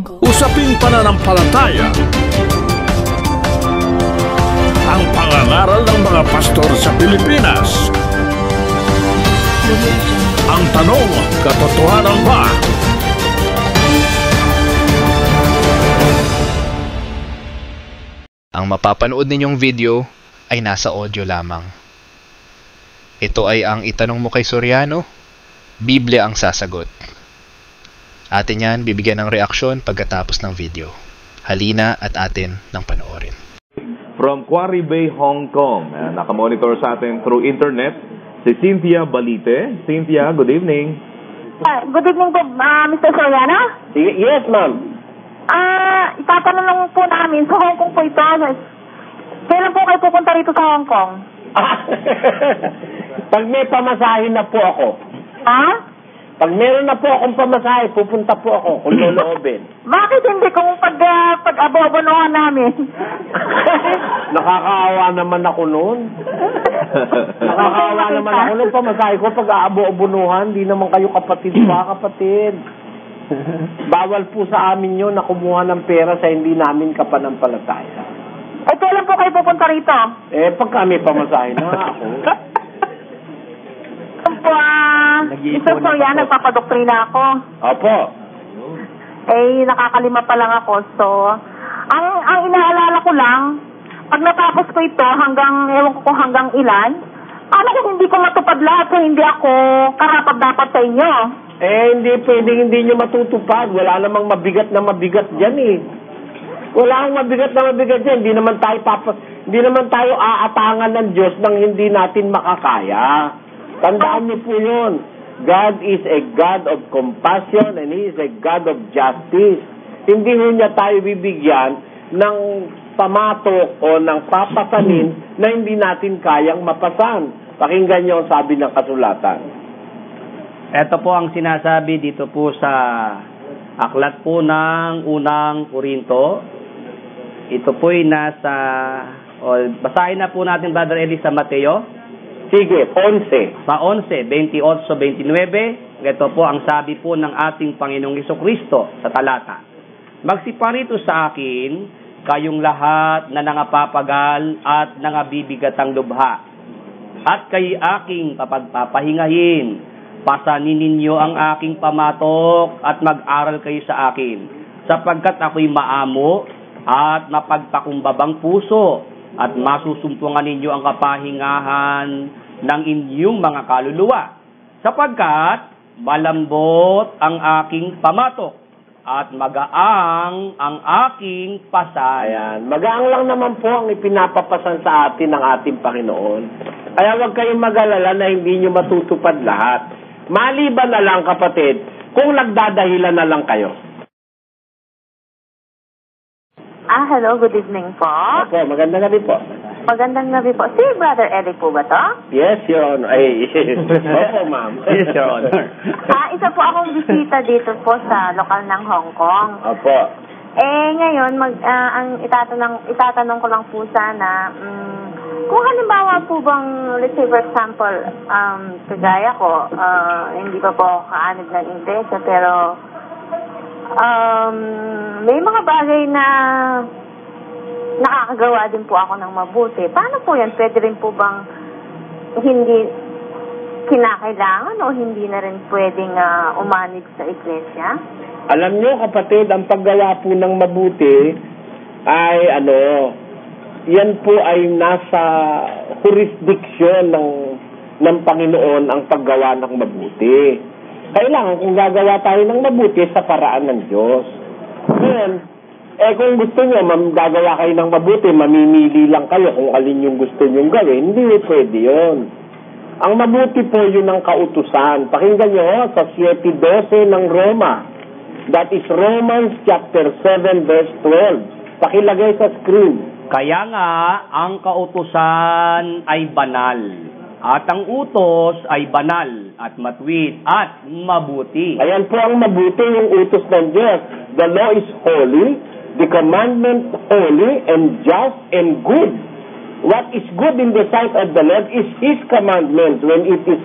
Usaping pananampalataya. Ang pangangaral ng mga pastor sa Pilipinas. Ang tanong, katotohanan ba? Ang mapapanood ninyong video ay nasa audio lamang. Ito ay ang itanong mo kay Soriano, Biblia ang sasagot. Atin yan bibigyan ng reaksyon pagkatapos ng video. Halina at atin nang panoorin. From Quarry Bay, Hong Kong, nakamonitor sa atin through internet, si Cynthia Balite. Cynthia, good evening. Good evening po, Mr. Soriano? Yes, ma'am. Itatanong po namin, sa Hong Kong po ito. Kailan po kayo pupunta rito sa Hong Kong? Pag may pamasahin na po ako. Ha? Pag meron na po akong pamasahe, pupunta po ako kung loloobin. Bakit hindi kung pag-abobonohan namin? Nakakaawa naman ako noon. Nakakaawa naman ako noon. Pamasahe ko pag aabo-abonuhan, di naman kayo kapatid pa, kapatid. Bawal po sa amin yun na kumuha ng pera sa hindi namin kapanampalataya. Kailan po kayo pupunta rito? Pag kami pamasahe na ako. Mr. Soriano, nagpapadoktrina ako. Opo. Nakakalima pa lang ako. So, ang inaalala ko lang, pag natapos ko ito, ewan ko kung hanggang ilan, paano kung hindi ko matupad lahat kung hindi ako karapat-dapat sa inyo? Hindi pwedeng hindi nyo matutupad. Wala namang mabigat na mabigat dyan Wala akong mabigat na mabigat dyan. Hindi naman tayo aatangan ng Diyos nang hindi natin makakaya. Tandaan niyo po yun. God is a God of compassion and He is a God of justice. Hindi ho niya tayo bibigyan ng pamatok o ng papasanin na hindi natin kayang mapasan. Pakinggan niyo ang sabi ng kasulatan. Ito po ang sinasabi dito po sa aklat po ng unang Korinto. Ito po ay basahin na po natin, Brother Eli, sa Mateo. Sige, 11. Sa 11, 28, 29, ito po ang sabi po ng ating Panginoong Hesukristo sa talata. Magsiparito sa akin, kayong lahat na nangapapagal at nangabibigatang lubha, at kay aking papagpapahingahin, pasanin ninyo ang aking pamatok at mag-aral kayo sa akin, sapagkat ako'y maamo at mapagpakumbabang puso, at masusumpungan ninyo ang kapahingahan ng inyong mga kaluluwa. Sapagkat malambot ang aking pamatok at magaang ang aking pasan. Ayan. Magaang lang naman po ang ipinapapasan sa atin ng ating Panginoon. Kaya huwag kayong mag-alala na hindi nyo matutupad lahat. Maliban na lang, kapatid, kung nagdadahilan na lang kayo. Hello, good evening po. Opo, magandang gabi po. Magandang gabi po. Si Brother Eli po ba to? Yes, Your Honor. Opo, ma'am. Yes, Your Honor. Isa po akong bisita dito po sa lokal ng Hong Kong. Opo. Ngayon, ang itatanong ko lang po sana, kung halimbawa po bang, let's say for example, kagaya ko, hindi pa po kaanib ng iglesia, pero may mga bagay na nakakagawa din po ako ng mabuti. Paano po yan? Pwede rin po bang hindi kinakailangan o hindi na rin pwedeng umanib sa iglesia? Alam nyo, kapatid, ang paggawa po ng mabuti ay yan po ay nasa jurisdiction ng Panginoon ang paggawa ng mabuti. Kailangan kung gagawa tayo ng mabuti sa paraan ng Diyos. Ngayon, kung gusto nyo, gagawa kayo ng mabuti, mamimili lang kayo kung alin yung gusto nyo gawin, hindi pwede yun. Ang mabuti po yun ang kautusan. Pakinggan nyo sa 7:12 ng Roma. That is Romans chapter 7 verse 12. Pakilagay sa screen. Kaya nga, ang kautusan ay banal. At ang utos ay banal at matuwid at mabuti. Ayan po ang mabuti, yung utos ng Diyos. The law is holy, the commandment holy and just and good. What is good in the sight of the Lord is His commandments when it is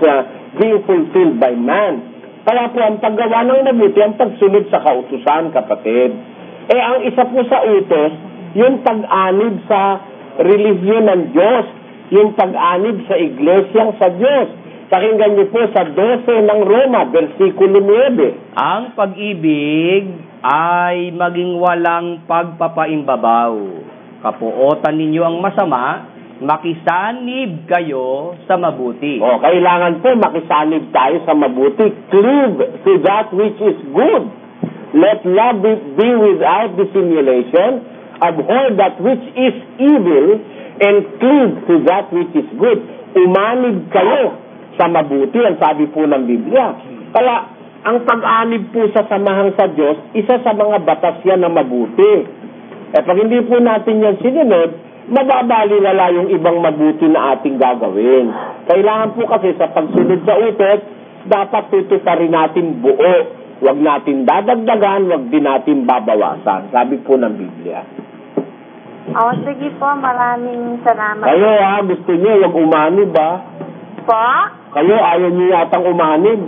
being fulfilled by man. Kaya po ang paggawa ng mabuti, ang pagsunod sa kautusan, kapatid. Ang isa po sa utos, yung pag-anib sa relihiyon ng Diyos, yung pag-anib sa iglesyang sa Diyos. Pakinggan niyo po sa 12 ng Roma, versikulo 9. Ang pag-ibig ay maging walang pagpapaimbabaw. Kapuotan ninyo ang masama, makisanib kayo sa mabuti. Kailangan po makisanib tayo sa mabuti. Cleave to that which is good. Let love be without dissimulation. Abhor that which is evil and cleave to that which is good. Umanib kayo sa mabuti, ang sabi po ng Biblia. Kaya, ang pag-anib po sa samahan sa Diyos, isa sa mga batas yan na mabuti. Pag hindi po natin yan sinunod, mababalilala yung ibang mabuti na ating gagawin. Kailangan po kasi sa pagsunod sa utos, dapat tutuparin natin buo. Huwag natin dadagdagan, huwag din natin babawasan. Sabi po ng Biblia. Sige po, maraming salamat. Kayo gusto niyo, huwag umanib Po? Kayo, ayaw niyo yatang umanib.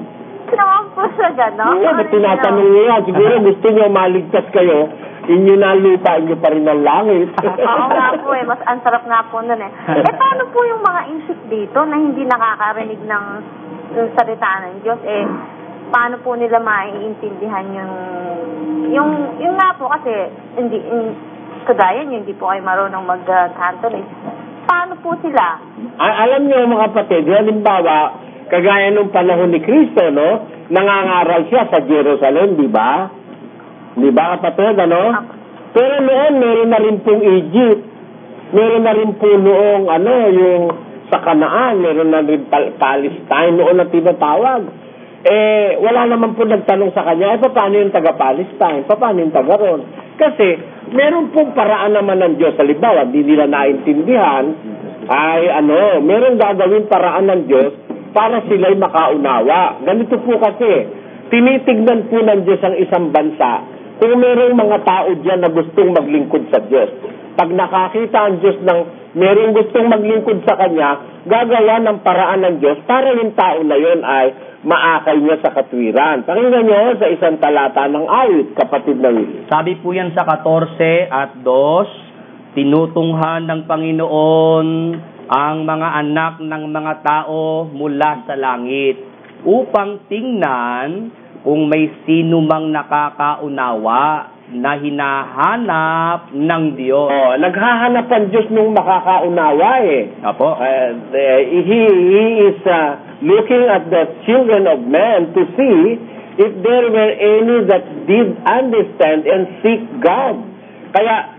Naman po siya gano'n. Ba't tinatanong niyo yan? Siguro gusto niyo maligtas kayo, inyo na lupa, inyo pa rin ang langit. Oo nga po mas ang sarap nga po nun paano po yung mga insik dito na hindi nakakarinig ng salita ng Diyos? Paano po nila maiintindihan yung nga po kasi, kagaya nyo, hindi po kayo marunong mag-Cantonese. Paano po sila? Alam niyo mga kapatid, halimbawa, kagaya nung panahon ni Kristo, no? Nangangaral siya sa Jerusalem, di ba? Di ba kapatid, ano? Pero noon, meron na rin pong Egypt. Meron na rin po noong, yung sa Canaan, meron na rin Palestine, noon na tinatawag. Wala naman po nagtanong sa kanya, paano yung taga-Palestine? Paano yung taga-ron? Kasi, meron pong paraan naman ng Diyos. Halimbawa, di nila naintindihan, meron gagawin paraan ng Diyos para sila'y makaunawa. Ganito po kasi, tinitignan po ng Diyos ang isang bansa kung merong mga tao diyan na gustong maglingkod sa Diyos. Pag nakakita ang Diyos ng merong gustong maglingkod sa Kanya, gagawa ng paraan ng Diyos para yung tao na yon ay maakay niya sa katwiran. Pakinggan niyo sa isang talata ng awit, kapatid na Willie. Sabi po yan sa 14 at 2, tinutunghan ng Panginoon ang mga anak ng mga tao mula sa langit upang tingnan kung may sino mang nakakaunawa na hinahanap ng Diyos. Naghahanap ang Diyos nung makakaunawa Apo. He is looking at the children of men to see if there were any that did understand and seek God. Kaya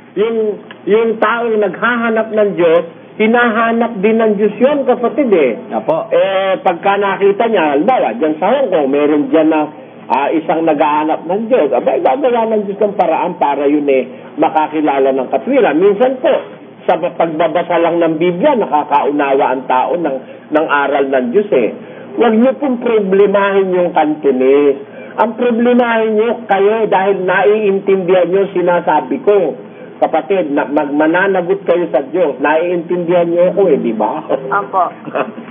yung taong naghahanap ng Diyos, hinahanap din ng Diyos yun, kapatid Apo. Pagka nakita niya, halimbawa, dyan sa Hong Kong, meron dyan na isang naghahanap ng Diyos. Gagawa ng Diyos ng paraan para yun makakilala ng katwiran. Minsan po, sa pagbabasa lang ng Biblia, nakakaunawa ang tao ng aral ng Diyos Huwag niyo pong problemahin yung Cantonese. Ang problemahin niyo kayo dahil naiintindihan niyo sinasabi ko. Kapatid, mananagot kayo sa Diyos. Naiintindihan niyo ako di ba? Opo.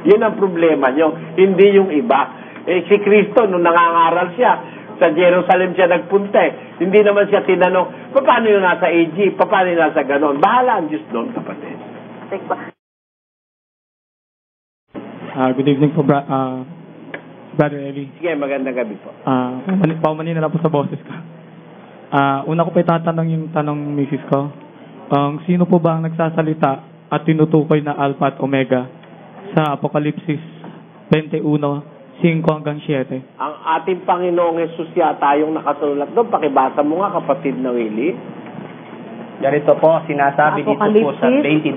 Yun ang problema niyo, hindi yung iba. Si Kristo, nung nangangaral siya, sa Jerusalem siya nagpunta Hindi naman siya tinanong, paano yung nasa Egypt? Paano yung nasa ganon? Bahala ang Diyos doon, kapatid. Good evening po, Brother Eli. Sige, magandang gabi po. Paumanin na lang po sa boses ko. Una ko pa itatanong yung tanong misis ko. Sino po ba ang nagsasalita at tinutukoy na Alpha at Omega sa Apokalipsis 21, 5 hanggang 7? Ang ating Panginoong Jesus yata yung nakasulat doon. Pakibasa mo nga, kapatid na Willie. Ganito po, sinasabi dito po sa 22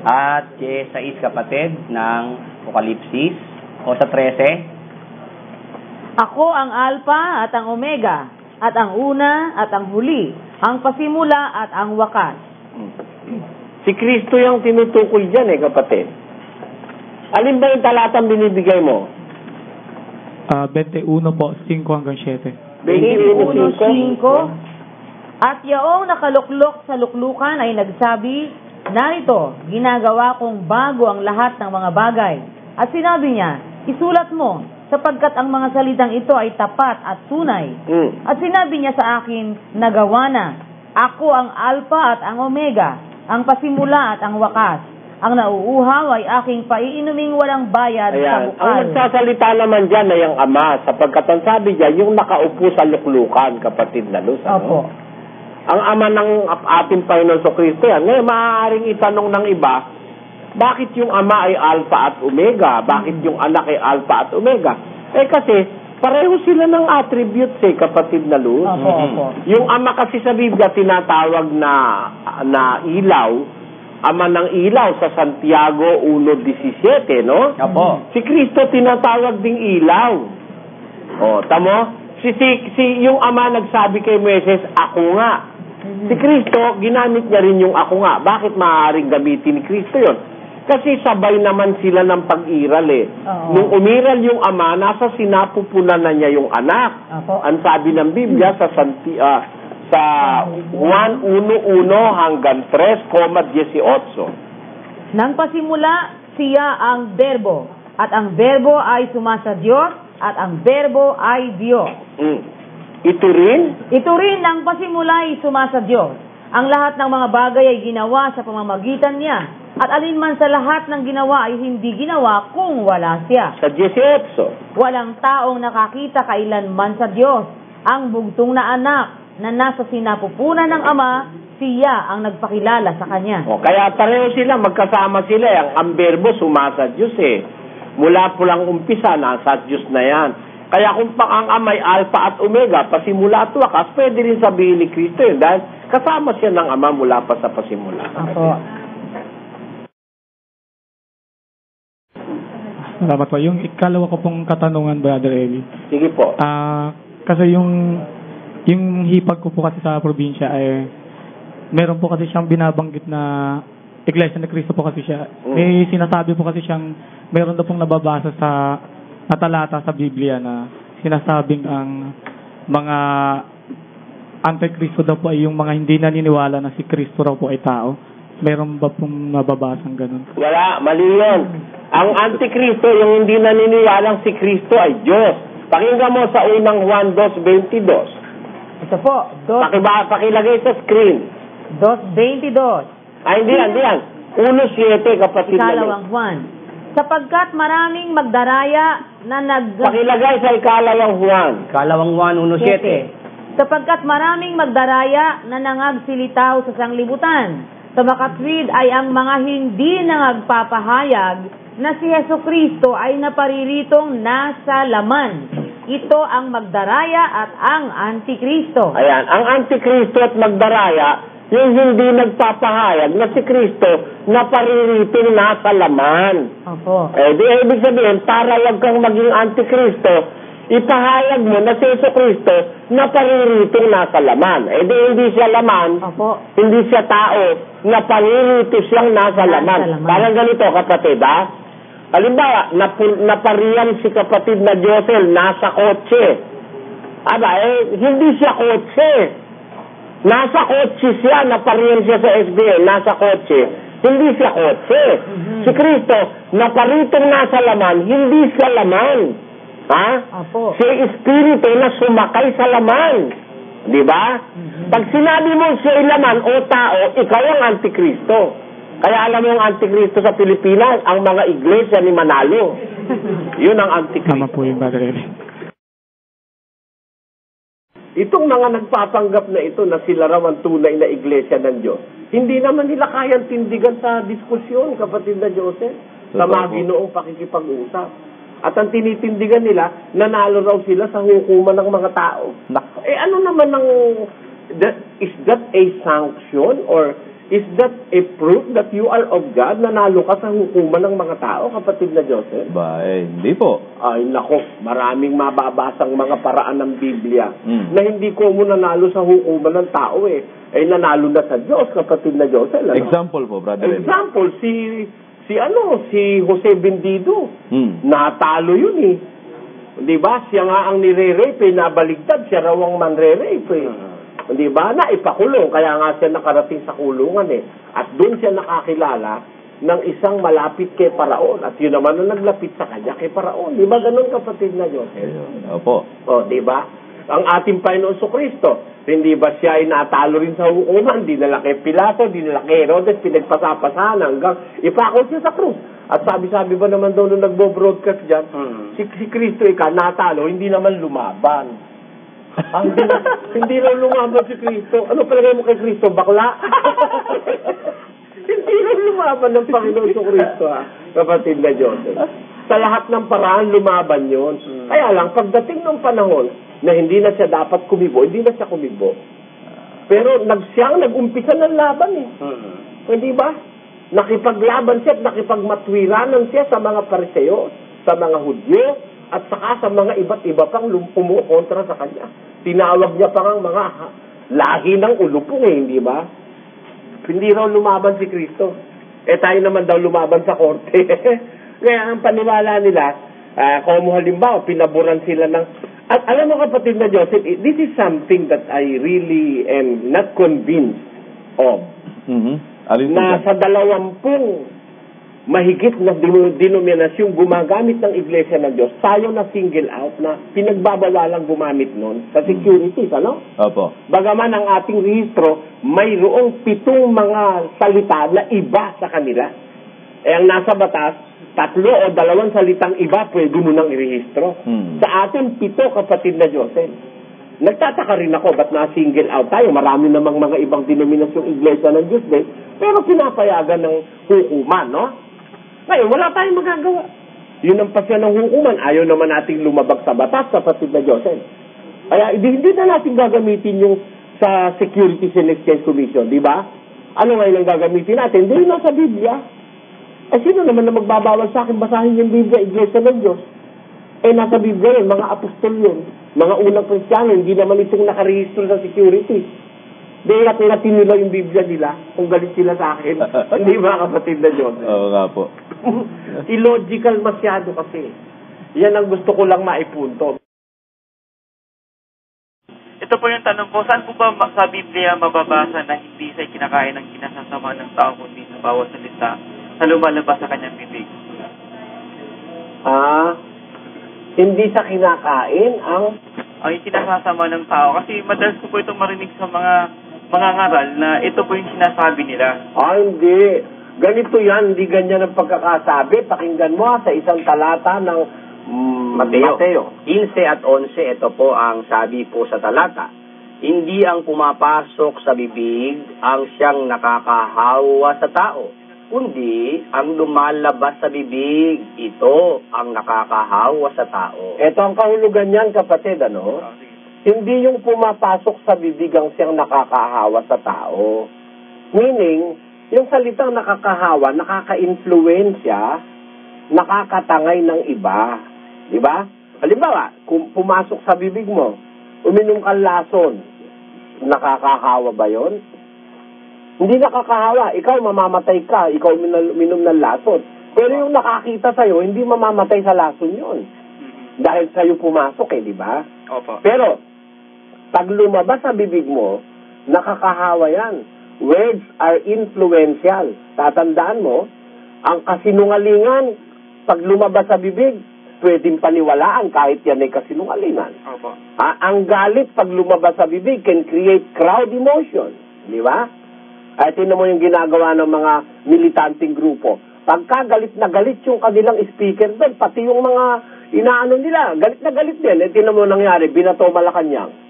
at 6 kapatid ng Apokalipsis o sa 13. Ako ang Alpha at ang Omega, at ang una at ang huli, ang pasimula at ang wakas. Si Kristo yung tinutukoy dyan kapatid. Alin ba yung talatang binibigay mo? 21 po, 5 hanggang 7. 21:5. At yaong nakaluklok sa luklukan ay nagsabi, narito, ginagawa kong bago ang lahat ng mga bagay. At sinabi niya, isulat mo, sapagkat ang mga salitang ito ay tapat at tunay. At sinabi niya sa akin, nagawa na. Ako ang Alpha at ang Omega, ang pasimula at ang wakas. Ang nauuhaw ay aking paiinuming walang bayad sa Ayan. bukal. Ang nagsasalita naman dyan ay ang Ama, sapagkat ang sabi dyan, yung nakaupo sa luklukan, kapatid na Luz. Opo. Ang Ama ng ating Panginoon Kristo yan. Ngayon, maaaring itanong ng iba, bakit yung Ama ay Alpha at Omega? Bakit yung Anak ay Alpha at Omega? Kasi, pareho sila ng attributes kapatid na Luz. Opo. Yung Ama kasi sa Biblia, tinatawag na ilaw, Ama ng ilaw sa Santiago 1:17, no? Opo. Si Kristo tinatawag ding ilaw. Tamo? Yung Ama nagsabi kay Moises, ako nga. Si Kristo, ginamit niya rin yung ako nga. Bakit maaaring gamitin ni Kristo yon? Kasi sabay naman sila ng pag-iral Nung umiral yung Ama, nasa sinapupunan na niya yung anak. Opo. Ang sabi ng Biblia sa sa 1:1 hanggang 3:18. Nang pasimula, siya ang Berbo, at ang Berbo ay sumasa Diyos, at ang Berbo ay Diyos. Ito rin nang pasimula ay sumasa Diyos. Ang lahat ng mga bagay ay ginawa sa pamamagitan niya, at alinman sa lahat ng ginawa ay hindi ginawa kung wala siya. Sa 18. Walang taong nakakita kailanman sa Diyos. Ang bugtong na anak na nasa sinapupunan ng Ama, siya ang nagpakilala sa Kanya. Kaya pareho sila, magkasama sila. Ang Berbo sumasa Diyos Mula pulang umpisa, nasa Diyos na yan. Kaya kung ang Ama ay Alpha at Omega, pasimula at wakas, pwede rin sabihin ni Kristo yun. Dahil kasama siya ng Ama mula pa sa pasimula. Opo. Salamat po. Yung ikalawa ko pong katanungan, Brother Eli. Sige po. Kasi yung hipag ko po kasi sa probinsya ay meron po kasi siyang binabanggit na Iglesia ni Cristo po kasi siya. May sinasabi po kasi siyang meron na pong nababasa sa talata sa Biblia na sinasabing ang mga Antikristo daw po ay yung mga hindi naniniwala na si Kristo raw po ay tao. Meron ba pong nababasang ganun? Wala, mali yun. Ang Antikristo, yung hindi naniniwalang si Kristo ay Diyos. Pakinggan mo sa unang Juan 2:22. Ito po, Pakilagay sa screen. 2:22. Ay, hindi yan. 1:7, kapatid na Ikalawang Juan. Sapagkat maraming magdaraya na Pakilagay sa ikalawang Juan. Ikalawang Juan 1:7. Sapagkat maraming magdaraya na nangagsilitaw sa sanglibutan. Sa makatwid ay ang mga hindi nangagpapahayag na si Jesucristo ay napariritong nasa laman. Ito ang magdaraya at ang Antikristo. Ayan, ang Antikristo at magdaraya, yung hindi nagpapahayag na si Kristo na paririting nasa laman. Opo. Ibig sabihin, para wag kang maging Antikristo, ipahayag mo na si Jesucristo na paririting nasa laman. Hindi siya laman, Opo. hindi siya tao, na paririto siyang nasa laman. Parang ganito, kapatid, halimbawa, napariyan si kapatid na Josel nasa kotse. Hindi siya kotse. Nasa kotse siya, napariyan siya sa SBL, nasa kotse. Hindi siya kotse. Si Kristo, naparitong nasa laman, hindi siya laman. Opo. Si Espiritu na sumakay sa laman. Di ba? Pag sinabi mo siya laman o tao, ikaw ang Antikristo. Kaya alam mo yung Antikristo sa Pilipinas, ang mga iglesia ni Manalo. Yun ang Antikristo. Tama po yung Brother Eli. Itong mga nagpapanggap na ito na sila raw ang tunay na iglesia ng Diyos, hindi naman nila kayang tindigan sa diskusyon, kapatid na Joseph, sa mga ginoong pakikipag-usap. At ang tinitindigan nila, nanalo raw sila sa hukuman ng mga tao. Ano naman is that a sanction or is that a proof that you are of God? Nanalo ka sa hukuman ng mga tao, kapatid na Joseph? Hindi po. Ay, nako, maraming mababasang mga paraan ng Biblia na hindi ko mo nanalo sa hukuman ng tao nanalo na sa Diyos, kapatid na Joseph. Example po, Brother Eli. Example, si Jose Bendido. Natalo yun Di ba? Siya nga ang nire-rape, nabaligtad, siya raw ang manre-rape Di ba? Na ipakulong, kaya nga siya nakarating sa kulungan At doon siya nakakilala ng isang malapit kay Paraon. At yun naman ang naglapit sa kanya kay Paraon. Di ba ganun, kapatid na Joseph? Opo. O, di ba? Ang ating Panginoon Kristo, hindi ba siya ay natalo rin sa hukuman? Dinala kay Pilato, dinala kay Herodes, pinagpasapasahan hanggang ipako siya sa krus. At sabi-sabi ba naman daw nung nagbo-broadcast dyan, si Kristo natalo, hindi naman lumaban. Hindi lang lumaban si Kristo. Ano palagay mo kay Kristo? Bakla? Hindi lang lumaban ng Panginoon Kristo, kapatid na Joseph. Sa lahat ng paraan, lumaban yon. Kaya lang, pagdating ng panahon na hindi na siya dapat kumibo, hindi na siya kumibo. Pero siyang nag-umpisa ng laban Hindi ba? Nakipaglaban siya at nakipagmatwiranan siya sa mga Pariseo, sa mga Hudyo, at saka sa mga iba't iba pang umukontra sa kanya. Tinawag niya pa ng mga lahi ng ulupong hindi ba? Hindi raw lumaban si Kristo. Tayo naman daw lumaban sa korte. Kaya ang paniwala nila, kung halimbawa, pinaboran sila ng... At alam mo kapatid na Joseph, this is something that I really am not convinced of. Na sa 20 mahigit na denominasyong gumagamit ng Iglesia ng Diyos, tayo na single out na pinagbabawalang gumamit nun sa securities, ano? Opo. Bagaman ang ating rehistro, mayroong 7 mga salita na iba sa kanila. Ang nasa batas, 3 o 2 salitang iba, pwede mo nang irehistro. Sa atin, 7 kapatid na Joseph. Nagtataka rin ako, ba't na-single out tayo? Marami namang mga ibang denominasyong Iglesia ng Diyos din, pero pinapayagan ng hukuman, no? Ngayon, wala tayong magagawa. Yun ang pasya ng hukuman. Ayaw naman nating lumabag sa batas, kapatid na Joseph. Kaya hindi na natin gagamitin yung sa Securities and Exchange Commission, di ba? Ano ngayon ang gagamitin natin? Hindi na sa Biblia. Sino naman na magbabawal sa akin basahin yung Biblia, Iglesia ng Diyos? Nasa Biblia yun, mga apostol yun, mga unang Kristiyano, hindi naman itong nakarehistro sa securities. Tinatin nila yung Biblia nila kung galit sila sa akin. Hindi ba, kapatid na Diyos? Oo nga po. Illogical masyado kasi. Yan ang gusto ko lang maipunto. Ito po yung tanong ko, saan po ba sa Biblia mababasa na hindi sa kinakain ng kinasasama ng tao kundi sa bawat salita na lumalabas sa kanyang bibig? Hindi sa kinakain ang kinasasama ng tao. Kasi madalas ko po itong marinig sa mga ngaral na ito po yung sinasabi nila. Hindi. Ganito yan, hindi ganyan ang pagkakasabi. Pakinggan mo sa isang talata ng Mateo 15 at 11, ito po ang sabi po sa talata. Hindi ang pumapasok sa bibig ang siyang nakakahawa sa tao, kundi ang lumalabas sa bibig, ito ang nakakahawa sa tao. Ito ang kahulugan niyan, kapatid, ano? Hindi yung pumapasok sa bibig ang siyang nakakahawa sa tao. Meaning, yung salitang nakakahawa, nakaka-influensya, nakakatangay ng iba. Di ba? Halimbawa, kung pumasok sa bibig mo, uminom kang lason, nakakahawa ba yon? Hindi nakakahawa. Ikaw, mamamatay ka. Ikaw uminom ng lason. Pero yung nakakita sa'yo, hindi mamamatay sa lason yun. Dahil sa'yo pumasok di ba? Opo. Pero, pag lumabas sa bibig mo, nakakahawa yan. Words are influential. Tatandaan mo, ang kasinungalingan, pag lumabas sa bibig, pwedeng paniwalaan kahit yan ay kasinungalingan. Opo. Ang galit, pag lumabas sa bibig, can create crowd emotion. Di ba? Ay, tinan mo yung ginagawa ng mga militanting grupo. Pagka galit na galit yung kanilang speaker doon, pati yung mga inaano nila, galit na galit din. Tinan mo nangyari, binato Malacanang.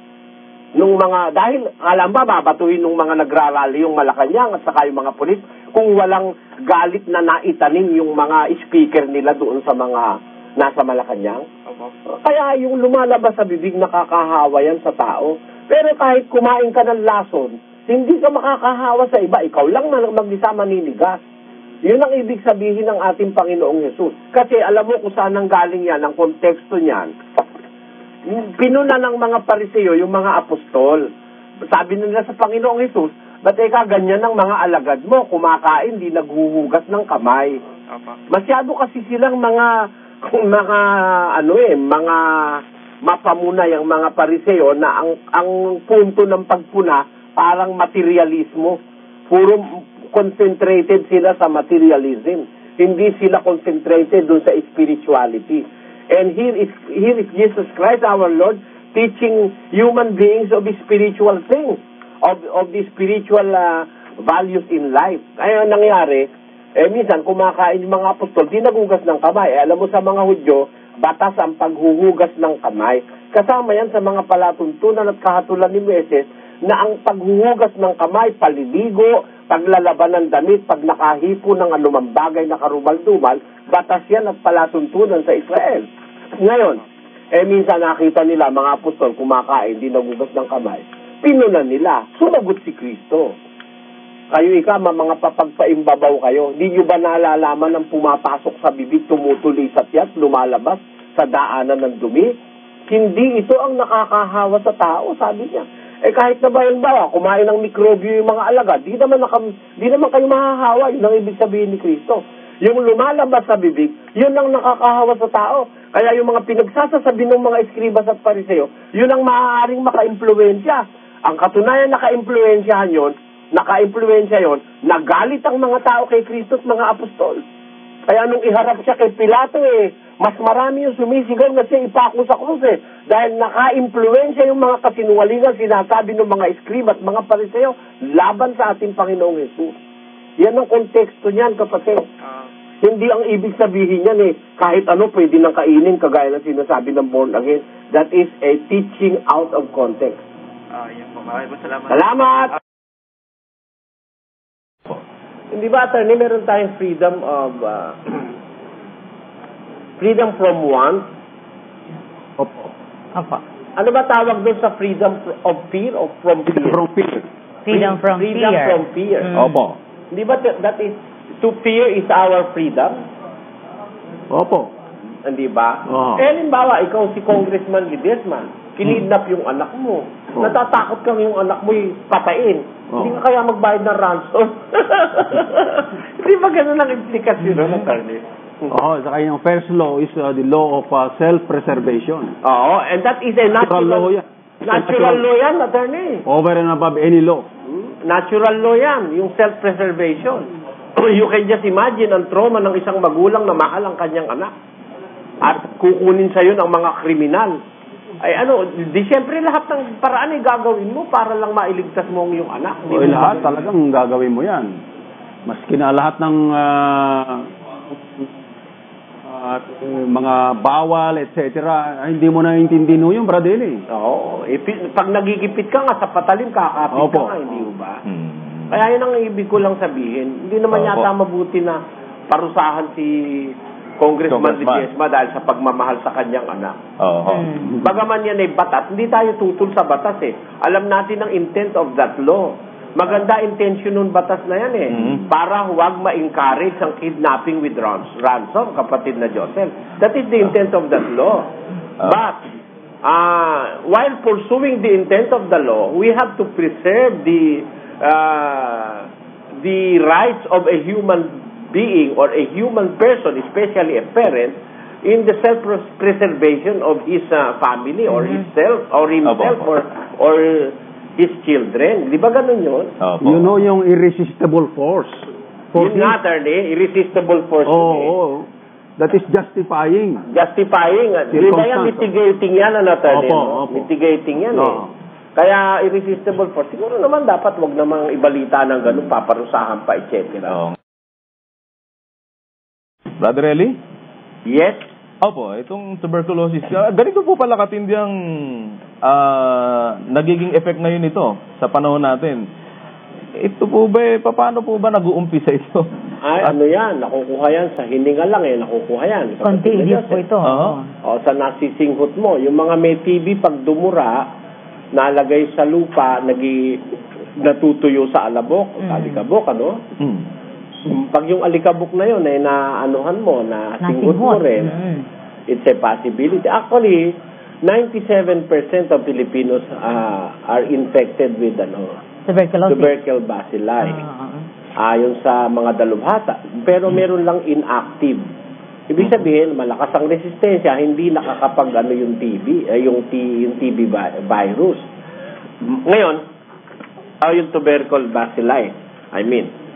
Dahil alam ba, babatuhin ng mga nagrarally yung Malacanang at saka yung mga pulis, kung walang galit na naitanim yung mga speaker nila doon sa mga nasa Malacanang. Kaya yung lumalabas sa bibig, nakakahawa yan sa tao. Pero kahit kumain ka ng lason, hindi ka makakahawa sa iba. Ikaw lang mag-isa maninigas. Yun ang ibig sabihin ng ating Panginoong Hesus. Kasi alam mo kung saan ang galing yan, ang konteksto niyan. Pinuna ng mga Pariseo, yung mga apostol. Sabi nila sa Panginoong Hesus, ba't ganyan ng mga alagad mo? Kumakain, di naghuhugas ng kamay. Masyado kasi silang mga mapamunay ang mga Pariseo na ang punto ng pagpuna parang materialismo. Puro concentrated sila sa materialism. Hindi sila concentrated dun sa spirituality. And here is Jesus Christ, our Lord, teaching human beings of the spiritual things, of the spiritual values in life. Kaya nangyari, minsan kumakain yung mga apostol, di nagugas ng kamay. Alam mo sa mga Hudyo, batas ang paghuhugas ng kamay. Kasama yan sa mga palatuntunan at kahatulan ni Moises na ang paghuhugas ng kamay, paliligo, paglalaban ng damit, pag nakahipo ng anumang bagay na karumal-dumal, batas yan at palatuntunan sa Israel. Ngayon, minsan nakita nila mga apostol kumakain, di nagugas ng kamay. Pinunan nila, sumagot si Kristo. Kayo mga papagpaimbabaw kayo, di nyo ba nalalaman ang pumapasok sa bibig, tumutuloy sa tiyan, lumalabas sa daanan ng dumi? Hindi ito ang nakakahawa sa tao, sabi niya. Kahit na ba, kumain ng mikrobyo yung mga alaga, di naman kayo mahahawa, yun ang ibig sabihin ni Kristo. Yung lumalabas sa bibig, yun ang nakakahawa sa tao. Kaya yung mga pinagsasasabi ng mga eskribas at pariseo, yun ang maaaring maka-impluensya. Ang katunayan naka-impluensya yon, nagalit ang mga tao kay Kristo at mga apostol. Kaya nung iharap siya kay Pilato, mas marami yung sumisigaw na siya ipako sa krus dahil naka-impluensya yung mga kasinungalingan sinasabi ng mga eskrib at mga pariseo laban sa ating Panginoong Jesus. Yan ang konteksto niyan, kapatid. Hindi ang ibig sabihin yan kahit ano pwede nang kainin kagaya ng sinasabi ng born again. That is a teaching out of context. Yan po. Maraming salamat. Salamat! Hindi ba, attorney, meron tayong freedom of freedom from want? Opo. Ano ba tawag doon sa freedom of fear or from fear? From fear. Freedom from freedom fear. From fear. Opo. Hindi ba that is, to fear is our freedom? Opo. Hindi ba? Halimbawa, ikaw si Congressman Ledesma, kinidnap yung anak mo. Natatakot kang yung anak mo patayin. Hindi ka kaya magbayad ng ransom. Hindi ba ganun ang implikasyon ng attorney? Saka yung first law is the law of self-preservation. And that is a natural law. Natural law yan, attorney. Over and above any law. Natural law yan, yung self-preservation. You can just imagine ang trauma ng isang magulang na mahal ang kanyang anak. At kukunin sa'yo ng mga kriminal. Siyempre lahat ng paraan gagawin mo para lang mailigtas mo yung anak. Lahat talagang gagawin mo yan. Maski na lahat ng mga bawal, etc. Hindi mo na intindihin yung brother pag nagigipit ka nga sa patalim, kakapit ka nga, hindi ba? Kaya yun ang ibig ko lang sabihin. Hindi naman yata mabuti na parusahan si Congressman Ledesma dahil sa pagmamahal sa kanyang anak. Bagaman yan batas, hindi tayo tutol sa batas Alam natin ang intent of that law. Maganda intention ng batas na yan para huwag ma-encourage ang kidnapping with ransom, kapatid na Joseph. That is the intent of that law. But while pursuing the intent of the law, we have to preserve the rights of a human being or a human person, especially a parent, in the self-preservation of his family or himself or his children. Di ba ganun yun? You know yung irresistible force. Yun nga, irresistible force. That is justifying. Justifying. Di ba yan, mitigating yan, mitigating yan Kaya irresistible force. Siguro naman dapat wag namang ibalita ng ganun, paparusahan pa, etc. Brother Eli? Yes? Opo, itong tuberculosis. Ganito po pala katindi ang nagiging effect ngayon ito sa panahon natin. Ito po ba, paano po ba nag-uumpisa ito? Yan, nakukuha yan sa hininga lang nakukuha yan. Contagious po ito. Sa nasisinghot mo. Yung mga may TB, pag dumura, nalagay sa lupa, natutuyo sa alabok, sa alikabok, Pag yung alikabok na yun, naanuhan mo, nasinghot mo rin, it's a possibility. Actually, 97% of Filipinos are infected with tubercle bacilli. Ayon sa mga dalubhasa. Pero meron lang inactive. Ibig sabihin, malakas ang resistensya, hindi nakakapag yung TB, yung TB virus. Ngayon, yung tubercle bacilli,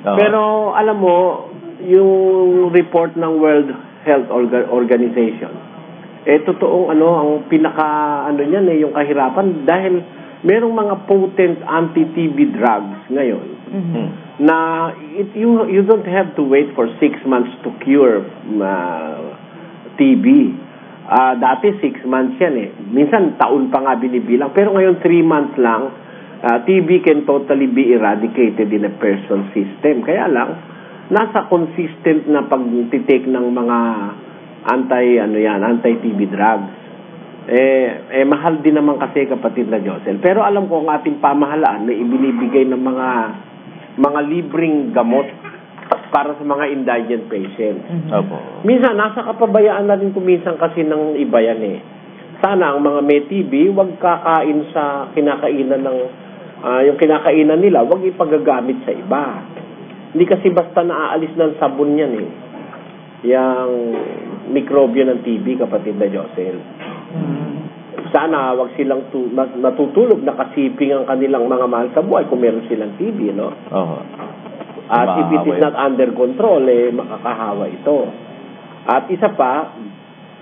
Pero alam mo, yung report ng World Health Organization, totoong ang pinaka niyan yung kahirapan dahil merong mga potent anti-TB drugs ngayon na you don't have to wait for 6 months to cure TB. Dati 6 months yan Minsan taon pa nga binibilang. Pero ngayon 3 months lang, TB can totally be eradicated in a person's system. Kaya lang, nasa consistent na pag-take ng mga anti-TB drugs. Mahal din naman kasi, kapatid na Josel. Pero alam ko ang ating pamahalaan na ibinibigay ng mga libreng gamot para sa mga indigent patients. Minsan, nasa kapabayaan na rin kuminsan kasi ng iba yan Sana ang mga may TB, wag kakain sa kinakainan ng, yung kinakainan nila, wag ipagagamit sa iba. Hindi kasi basta naaalis ng sabon yan yung mikrobyo ng TB, kapatid na Josel. Sana wag silang natutulog, nakasiping ang kanilang mga mahal sa buhay kung meron silang TB, no? At if it is not under control, makakahawa ito. At isa pa,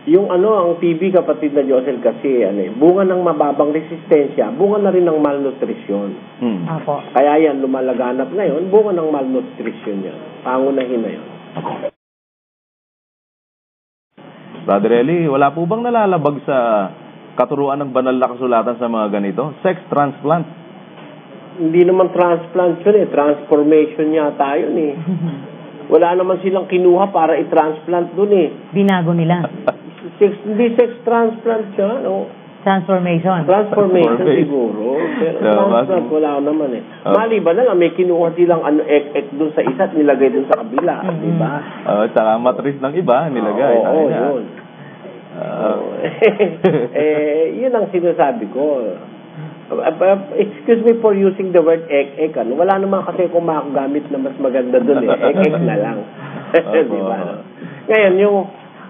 yung ang TB, kapatid na Josel, kasi bunga ng mababang resistensya, bunga na rin ng malnutrition. Kaya yan, lumalaganap ngayon, bunga ng malnutrition yan. Pangunahin na yun. Brother Eli, wala po bang nalalabag sa katuruan ng banal na kasulatan sa mga ganito? Sex transplant. Hindi naman transplant yun transformation yata yun Wala naman silang kinuha para i-transplant dun Binago nila. Hindi sex transplant siya, Transformation siguro. Pero transplant wala naman Maliban na lang, may kinuha silang ek dun sa isa at nilagay dun sa kabila, di ba? Tsaka matris ng iba, nilagay. Yun. Yun ang sinasabi ko. Excuse me for using the word ek. Wala naman kasi kung makagamit na mas maganda dun ek na lang. Di ba? Ngayon,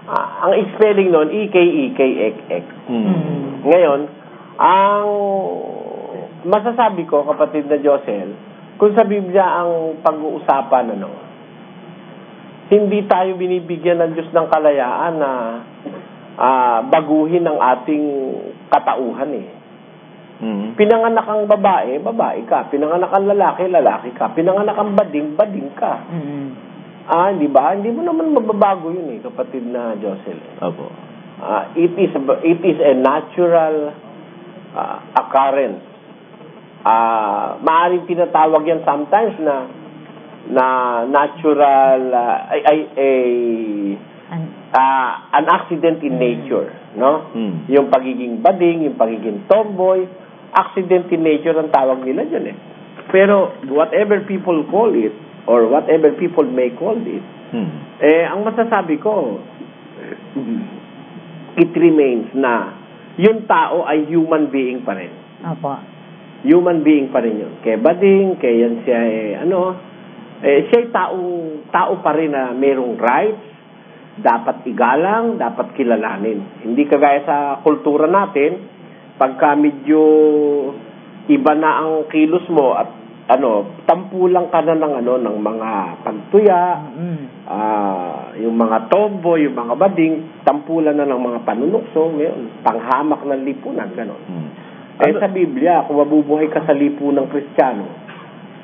ang spelling nun, ek. Ngayon, ang masasabi ko, kapatid na Josel, kung sa Biblia ang pag-uusapan, hindi tayo binibigyan ng Diyos ng kalayaan na baguhin ang ating katauhan Pinanganak ang babae, babae ka. Pinanganak ang lalaki, lalaki ka. Pinanganak ang bading, bading ka. Di ba? Hindi mo naman mababago yun kapatid na Josel. It is a natural occurrence. Maaaring tinatawag yan sometimes na natural an accident in nature, no? Yung pagiging bading, yung pagiging tomboy, accident in nature ang tawag nila dyan Pero whatever people call it or whatever people may call it, ang masasabi ko, it remains na yung tao ay human being pa rin. Human being pa rin yun. Kaya bading, kaya yan siya siya'y tao pa rin na merong rights, dapat igalang, dapat kilalanin. Hindi kagaya sa kultura natin, pagka medyo iba na ang kilos mo at tampulang ka na ng mga pagtuya, yung mga tomboy, yung mga bading, tampulan na ng mga panunukso, ngayon, panghamak ng lipunan, gano'n. Sa Biblia, kung mabubuhay ka sa lipunang Kristiyano,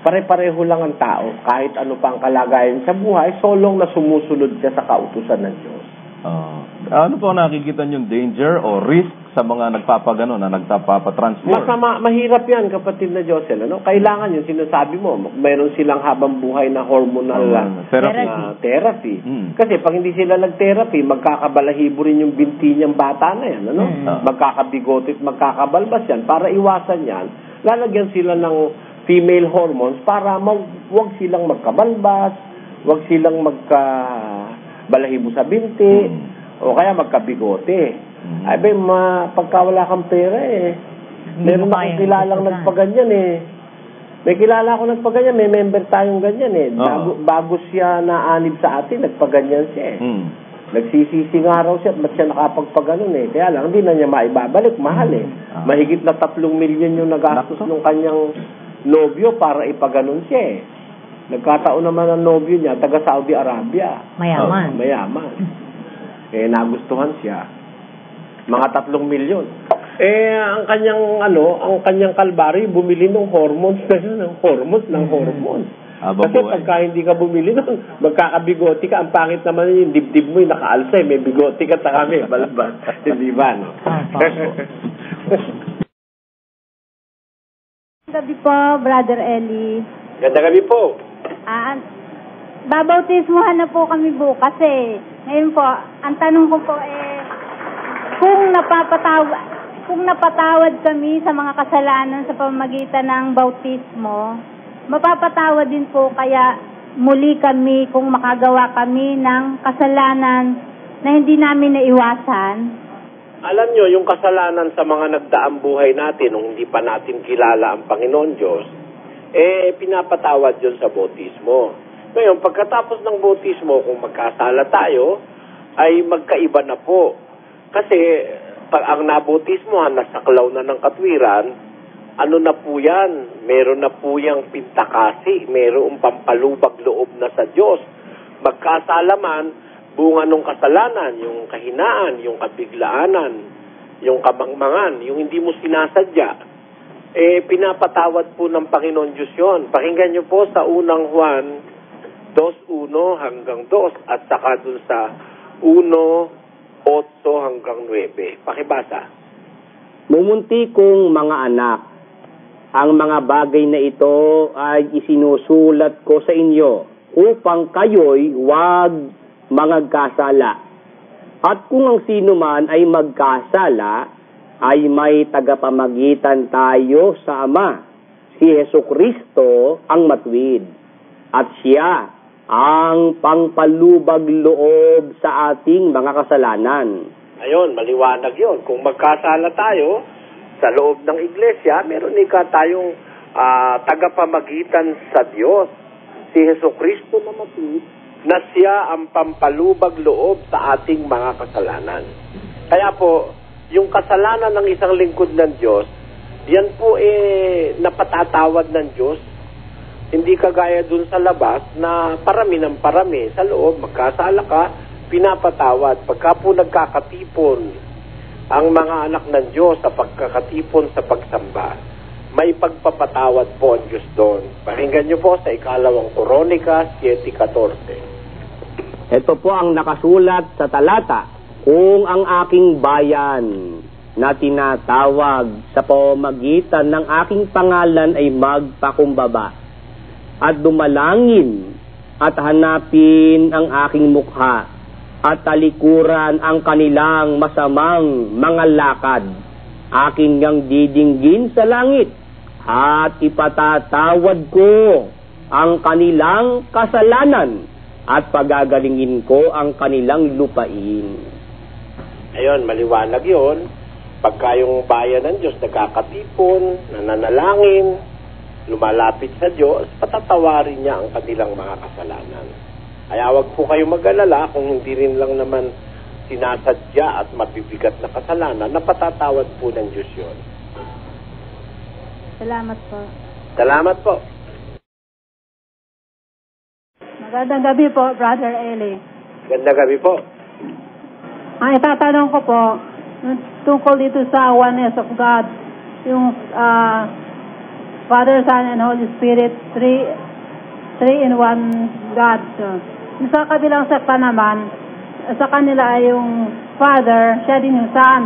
pare-pareho lang ang tao, kahit ano pang kalagayan sa buhay, so long na sumusunod siya sa kautusan ng Diyos. Ano po nakikita yung danger o risk sa mga nagpapagano na nagpapatransform? Mahirap yan, kapatid na Josel. Kailangan yung sinasabi mo, mayroon silang habang buhay na hormonal therapy. Kasi pag hindi sila nag-therapy, magkakabalahibo rin yung binti niyang bata na yan. Magkakabigote at magkakabalbas yan. Para iwasan yan, lalagyan sila ng female hormones para wag silang magkabalbas, wag silang magkabalahibo sa binti, o kaya magkabigote. Ay ba, pagka wala kang pera meron akong kilalang nagpaganyan May kilala ako nagpaganyan, may member tayong ganyan bago siya naanib sa atin, nagpaganyan siya Nagsisisi nga raw siya at ba't siya nakapagpaganon Kaya lang, hindi na niya maibabalik, mahal Mahigit na 3 milyon yung nagastos ng kanyang nobyo para ipaganon siya Nagkataon naman ang nobyo niya, taga Saudi Arabia. Mayaman. Mayaman. Nagustuhan siya. Mga 3 milyon. Ang kanyang kalbari, bumili ng hormones ng hormones. Kasi pagka hindi ka bumili nun, magkakabigoti ka, ang pangit naman yung dibdib mo, yung nakaalsay, may bigoti ka, taka may balabas. Hindi ba, no? Gabi po, Brother Eli. Ganda gabi po. Babautismuhan na po kami bukas eh. Ngayon po, ang tanong ko po kung napatawad kami sa mga kasalanan sa pamamagitan ng bautismo, mapapatawad din po kaya muli kami kung makagawa kami ng kasalanan na hindi namin naiwasan? Alam nyo, yung kasalanan sa mga nagdaang buhay natin nung hindi pa natin kilala ang Panginoon Diyos, pinapatawad yun sa bautismo. Ngayon, pagkatapos ng bautismo, kung magkasala tayo, ay magkaiba na po. Kasi, pag ang nabautismohan, nasaklaw na ng katwiran, ano na po yan? Meron na po yung pintakasi, meron pampalubag loob na sa Diyos. Magkasala man, bunga ng kasalanan, yung kahinaan, yung kabiglaanan, yung kamangmangan, yung hindi mo sinasadya, pinapatawad po ng Panginoon Diyos yun. Pakinggan nyo po sa unang Juan 2:1 hanggang 2 at saka dun sa 1:8 hanggang 9. Pakibasa. Mumunti kong mga anak, ang mga bagay na ito ay isinusulat ko sa inyo upang kayo'y huwag magkasala. At kung ang sino man ay magkasala, ay may tagapamagitan tayo sa Ama, si Hesukristo ang matuwid. At siya ang pangpalubag loob sa ating mga kasalanan. Ayun, maliwanag yun. Kung magkasala tayo sa loob ng iglesia, meron tayong tagapamagitan sa Diyos, si Hesukristo na matuwid, na siya ang pampalubag loob sa ating mga kasalanan. Kaya po, yung kasalanan ng isang lingkod ng Diyos, yan po napatatawad ng Diyos. Hindi kagaya dun sa labas na parami ng parami. Sa loob, magkasala ka, pinapatawad. Pagka po nagkakatipon ang mga anak ng Diyos sa pagkakatipon sa pagsamba, may pagpapatawad po ang Diyos doon. Pakinggan nyo po sa 2 Kronika 7:14. Ito po ang nakasulat sa talata. Kung ang aking bayan na tinatawag sa pamamagitan ng aking pangalan ay magpakumbaba at dumalangin at hanapin ang aking mukha at talikuran ang kanilang masamang mga lakad, aking ngang didinggin sa langit at ipatatawad ko ang kanilang kasalanan at pagagalingin ko ang kanilang lupain. Ayun, maliwanag yun. Pagka yung bayan ng Diyos nagkakatipon, nananalangin, lumalapit sa Diyos, patatawarin niya ang kanilang mga kasalanan. Kaya wag po kayo mag-alala kung hindi rin lang naman sinasadya at mabibigat na kasalanan, napatatawad po ng Diyos yun. Salamat po. Salamat po. Magandang gabi po, Brother Eli. Magandang gabi po. Ang itatanong ko po, tungkol dito sa oneness of God, yung Father, Son, and Holy Spirit, three in one God. Sa kabilang sekta naman, sa kanila ay yung Father, siya din yung Son.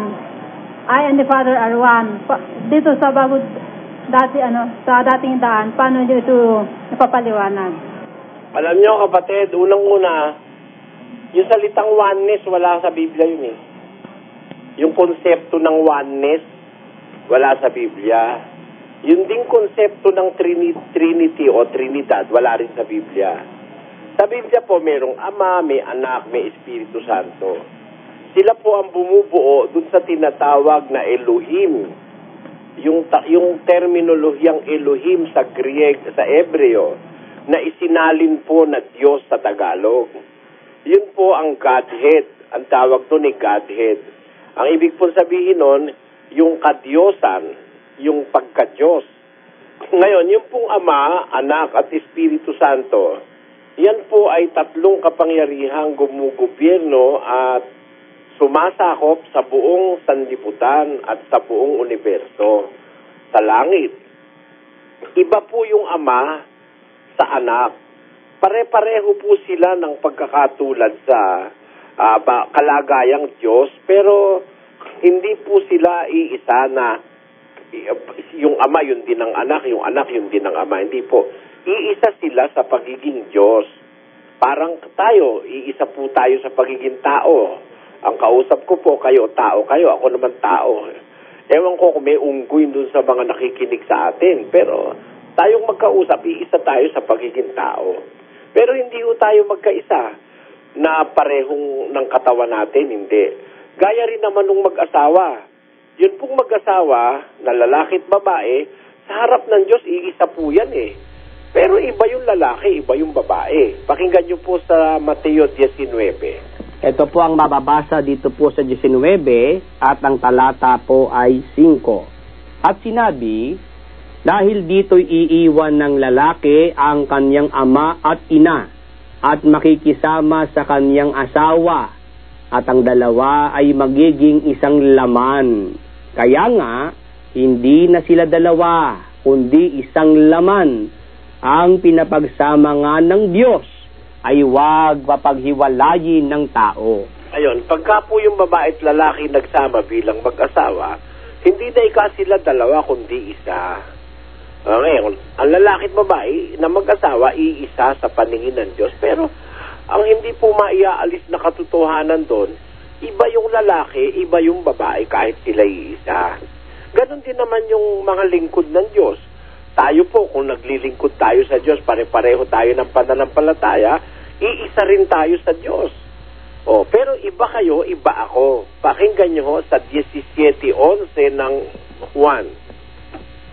I and the Father are one. Dito sa sa dating daan, paano nyo ito napapaliwanag? Alam nyo kapatid, unang-una, yung salitang oneness, wala sa Biblia yun eh. Yung konsepto ng oneness, wala sa Biblia. Yung ding konsepto ng Trinity o Trinidad, wala rin sa Biblia. Sa Biblia po, merong Ama, may Anak, may Espiritu Santo. Sila po ang bumubuo dun sa tinatawag na Elohim. Yung terminolohiyang Elohim sa sa Hebreo, na isinalin po na Diyos sa Tagalog. Yun po ang Godhead. Ang tawag doon ay Godhead. Ang ibig po sabihin nun, yung kadyosan, yung pagka-Diyos. Ngayon, yung pong Ama, Anak at Espiritu Santo, yan po ay tatlong kapangyarihang gumugobyerno at sumasakop sa buong sanlibutan at sa buong universo, sa langit. Iba po yung Ama sa Anak. Pare-pareho po sila ng pagkakatulad sa kalagayang Diyos, pero hindi po sila iisa na yung Ama yun din ang Anak, yung Anak yun din ang Ama. Hindi po. Iisa sila sa pagiging Diyos. Parang tayo, iisa po tayo sa pagiging tao. Ang kausap ko po, kayo tao kayo, ako naman tao. Ewan ko kung may unggoy dun sa mga nakikinig sa atin, pero tayong magkausap, iisa tayo sa pagiging tao. Pero hindi po tayo magkaisa na parehong ng katawan natin, hindi. Gaya rin naman nung mag-asawa. Yun pong mag-asawa, na lalaki at babae, sa harap ng Diyos, iisa po yan eh. Pero iba yung lalaki, iba yung babae. Pakinggan niyo po sa Mateo 19. Ito po ang mababasa dito po sa 19 at ang talata po ay 5. At sinabi, dahil dito'y iiwan ng lalaki ang kanyang ama at ina at makikisama sa kanyang asawa at ang dalawa ay magiging isang laman. Kaya nga, hindi na sila dalawa, kundi isang laman. Ang pinapagsama nga ng Diyos ay huwag papaghiwalayin ng tao. Ayun, pagka po yung babae at lalaki nagsama bilang mag-asawa, hindi na ika sila dalawa, kundi isa. Ngayon, ang lalaki at babae na mag-asawa, iisa sa paningin ng Diyos. Pero, ang hindi po maiaalis na katotohanan doon, iba yung lalaki, iba yung babae, kahit sila iisa. Ganon din naman yung mga lingkod ng Diyos. Tayo po, kung naglilingkod tayo sa Diyos, pare-pareho tayo ng pananampalataya, iisa rin tayo sa Diyos. Pero iba kayo, iba ako. Pakinggan nyo ho sa 17:11 ng Juan.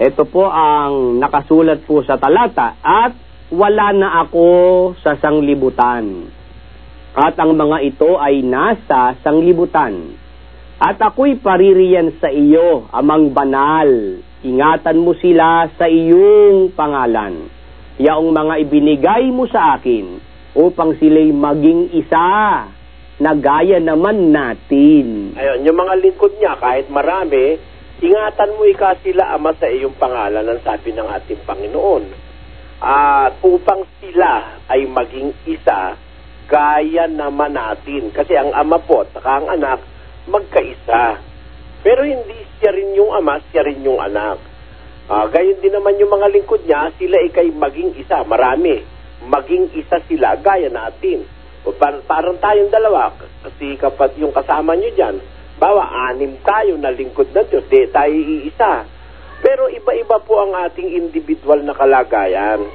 Ito po ang nakasulat po sa talata, at wala na ako sa sanglibutan. At ang mga ito ay nasa sanglibutan. At ako'y paririyan sa iyo, Amang Banal. Ingatan mo sila sa iyong pangalan. Yaong mga ibinigay mo sa akin, upang sila'y maging isa, na gaya naman natin. Ayun, yung mga lingkod niya, kahit marami, ingatan mo ika sila, Ama, sa iyong pangalan, ang sabi ng ating Panginoon. At upang sila ay maging isa, gaya naman natin. Kasi ang Ama po at saka ang anak, magkaisa. Pero hindi siya rin yung Ama, siya rin yung anak. Gayon din naman yung mga lingkod niya, sila ikay maging isa, marami. Maging isa sila, gaya natin. Parang tayong dalawa, kasi kapag yung kasama nyo dyan, bawa, 6 tayo na lingkod ng Diyos, di tayo iisa. Pero iba-iba po ang ating individual na kalagayan.